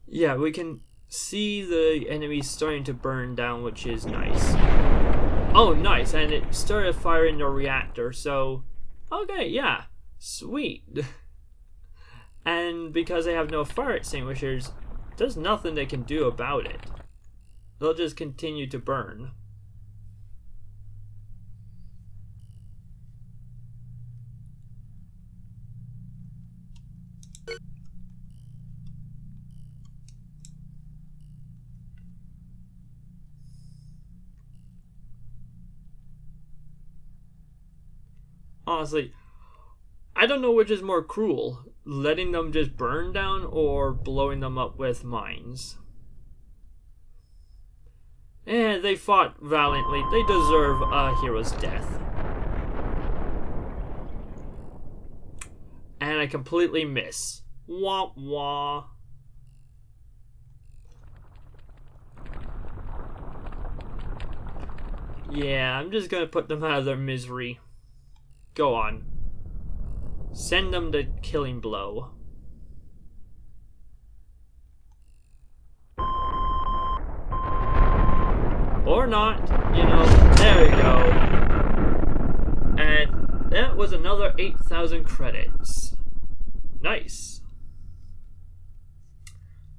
Speaker 1: Yeah, we can see the enemies starting to burn down, which is nice. Oh, nice, and it started firing the reactor, so... Okay, yeah, sweet. And because they have no fire extinguishers, there's nothing they can do about it. They'll just continue to burn. Honestly, I don't know which is more cruel, letting them just burn down or blowing them up with mines. And they fought valiantly. They deserve a hero's death. And I completely miss. Wah wah. Yeah, I'm just gonna put them out of their misery. Go on. Send them the killing blow. Or not, you know, there we go. And that was another 8,000 credits. Nice.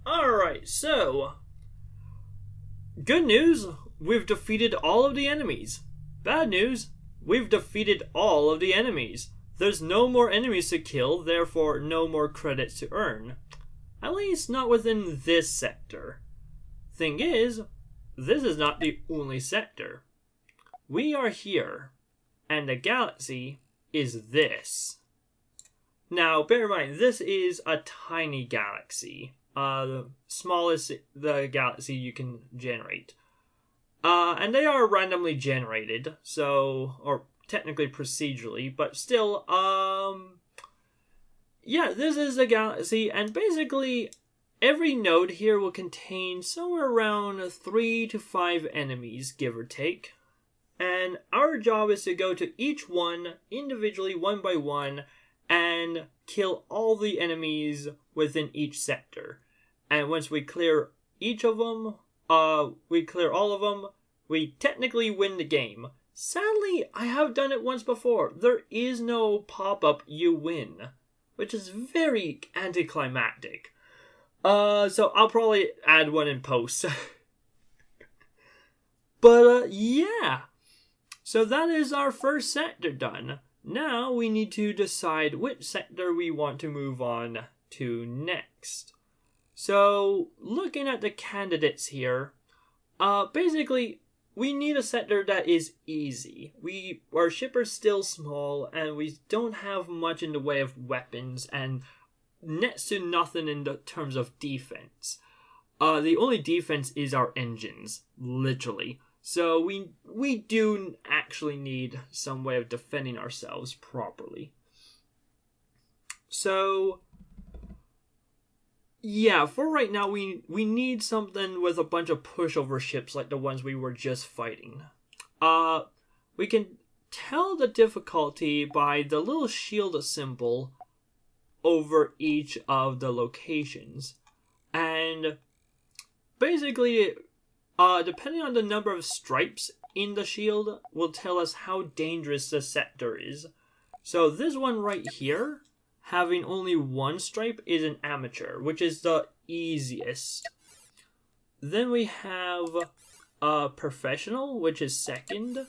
Speaker 1: Alright, so... Good news, we've defeated all of the enemies. Bad news, we've defeated all of the enemies. There's no more enemies to kill, therefore no more credits to earn. At least not within this sector. Thing is, this is not the only sector. We are here, and the galaxy is this. Now, bear in mind, this is a tiny galaxy. The smallest the galaxy you can generate. And they are randomly generated, so, or technically procedurally, but still, yeah, this is a galaxy, and basically every node here will contain somewhere around 3 to 5 enemies, give or take. And our job is to go to each one individually, one by one, and kill all the enemies within each sector. And once we clear each of them, we clear all of them, we technically win the game. Sadly, I have done it once before. There is no pop-up "you win," which is very anticlimactic. So I'll probably add one in post. But, yeah. So that is our first sector done. Now we need to decide which sector we want to move on to next. So, looking at the candidates here, basically, we need a sector that is easy. Our ship is still small, and we don't have much in the way of weapons, and next to nothing in the terms of defense. The only defense is our engines, literally. So we do actually need some way of defending ourselves properly. So, yeah, for right now, we need something with a bunch of pushover ships like the ones we were just fighting. We can tell the difficulty by the little shield symbol over each of the locations. And basically, depending on the number of stripes in the shield will tell us how dangerous the sector is. So this one right here, having only one stripe, is an amateur, which is the easiest. Then we have professional, which is second.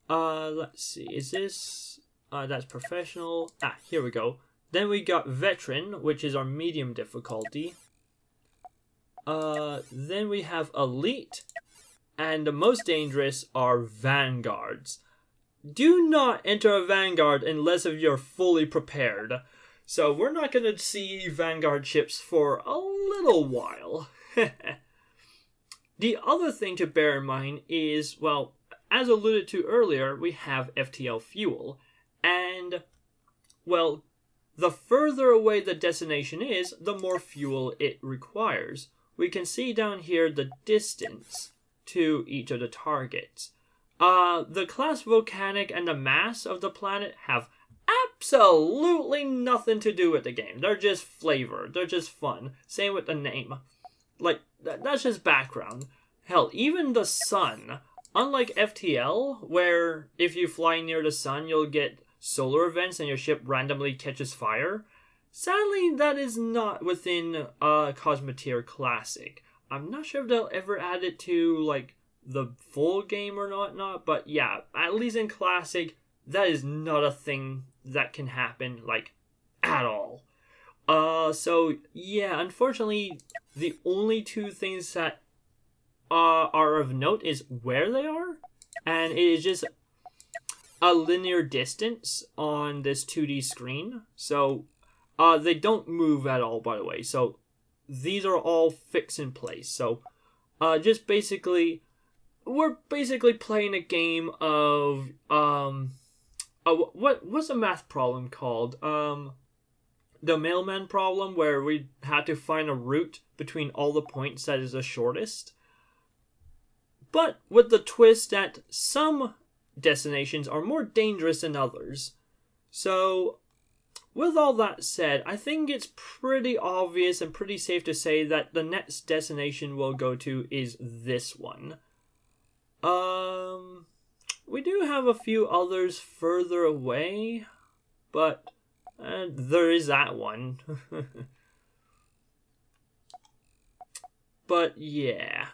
Speaker 1: Let's see, is this... that's professional. Here we go. Then we got veteran, which is our medium difficulty. Then we have elite, and the most dangerous are vanguards. Do not enter a vanguard unless you're fully prepared. So we're not going to see vanguard ships for a little while. The other thing to bear in mind is, well, as alluded to earlier, we have FTL fuel. And, well, the further away the destination is, the more fuel it requires. We can see down here the distance to each of the targets. The class volcanic and the mass of the planet have absolutely nothing to do with the game. They're just flavor. They're just fun. Same with the name. Like, that's just background. Hell, even the sun. Unlike FTL, where if you fly near the sun, you'll get solar events and your ship randomly catches fire. Sadly, that is not within Cosmoteer Classic. I'm not sure if they'll ever add it to, like, the full game or not, but yeah, at least in Classic, that is not a thing that can happen, like, at all. So, yeah, unfortunately, the only two things that are of note is where they are, and it is just a linear distance on this 2D screen. So, they don't move at all, by the way. So, these are all fixed in place. So, just basically, we're basically playing a game of, what's the math problem called? The mailman problem, where we had to find a route between all the points that is the shortest. But with the twist that some destinations are more dangerous than others. So, with all that said, I think it's pretty obvious and pretty safe to say that the next destination we'll go to is this one. We do have a few others further away, but there is that one. But yeah.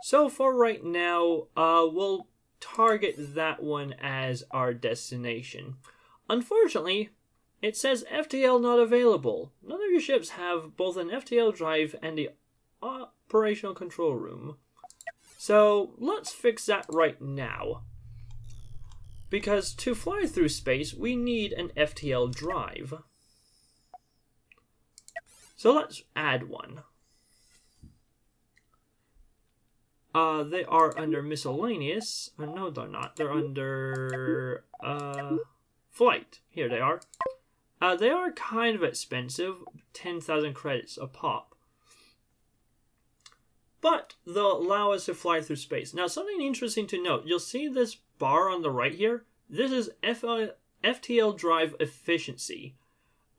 Speaker 1: So for right now, we'll target that one as our destination. Unfortunately, it says FTL not available. None of your ships have both an FTL drive and the operational control room. So let's fix that right now. Because to fly through space, we need an FTL drive. So let's add one. They are under miscellaneous. No, they're not. They're under flight. Here they are. They are kind of expensive, 10,000 credits a pop. But they'll allow us to fly through space. Now, something interesting to note. You'll see this bar on the right here. This is FTL drive efficiency.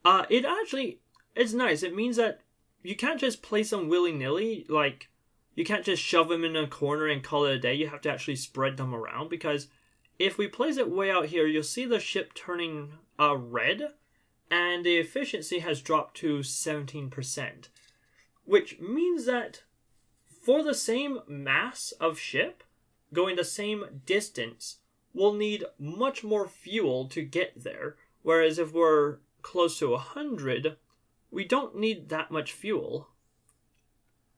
Speaker 1: It's nice. It means that you can't just place them willy-nilly. Like, you can't just shove them in a corner and call it a day. You have to actually spread them around. Because if we place it way out here, you'll see the ship turning red. And the efficiency has dropped to 17%. Which means that for the same mass of ship, going the same distance, we'll need much more fuel to get there. Whereas if we're close to 100, we don't need that much fuel.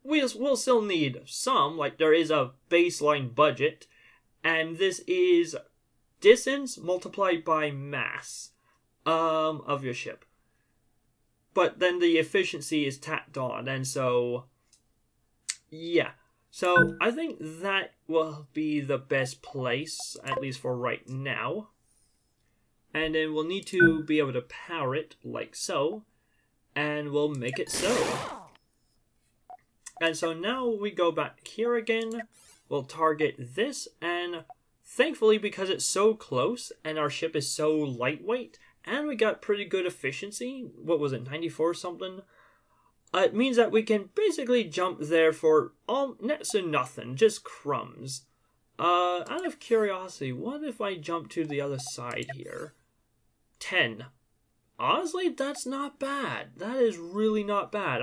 Speaker 1: We'll still need some, like there is a baseline budget, and this is distance multiplied by mass of your ship. But then the efficiency is tacked on, and so, yeah. So I think that will be the best place, at least for right now. And then we'll need to be able to power it like so, and we'll make it so. And so now we go back here again, we'll target this, and thankfully because it's so close and our ship is so lightweight, and we got pretty good efficiency, what was it, 94 or something? It means that we can basically jump there for next to nothing, just crumbs. Out of curiosity, what if I jump to the other side here? 10. Honestly, that's not bad. That is really not bad.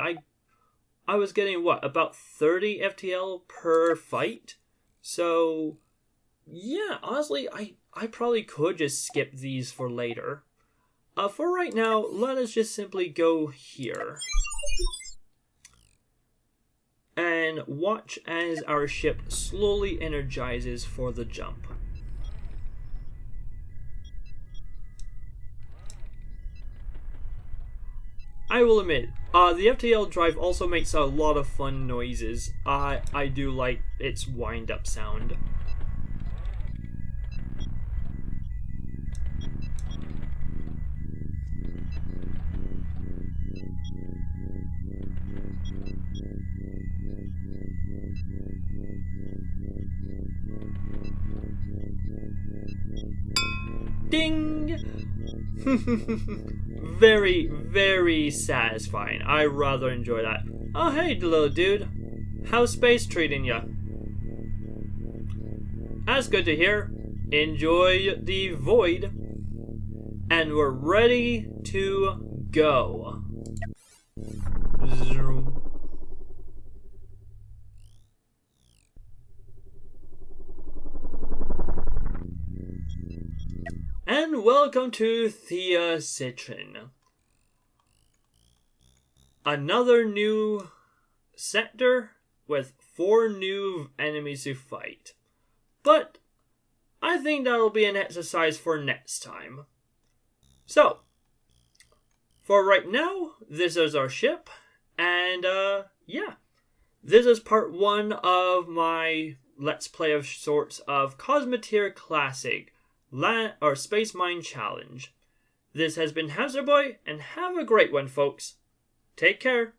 Speaker 1: I was getting, what, about 30 FTL per fight? So, yeah, honestly, I probably could just skip these for later. For right now, let us just simply go here. And watch as our ship slowly energizes for the jump. I will admit, the FTL drive also makes a lot of fun noises. I do like its wind-up sound. Ding! Very, very satisfying. I rather enjoy that. Oh, hey, little dude. How's space treating ya? That's good to hear. Enjoy the void. And we're ready to go. Zoom. And welcome to Thea Citron. Another new sector with 4 new enemies to fight. But I think that'll be an exercise for next time. So, for right now, this is our ship. And yeah, this is part 1 of my Let's Play of sorts of Cosmoteer Classic Space Mine Challenge. This has been Hammsuke, and have a great one, folks. Take care.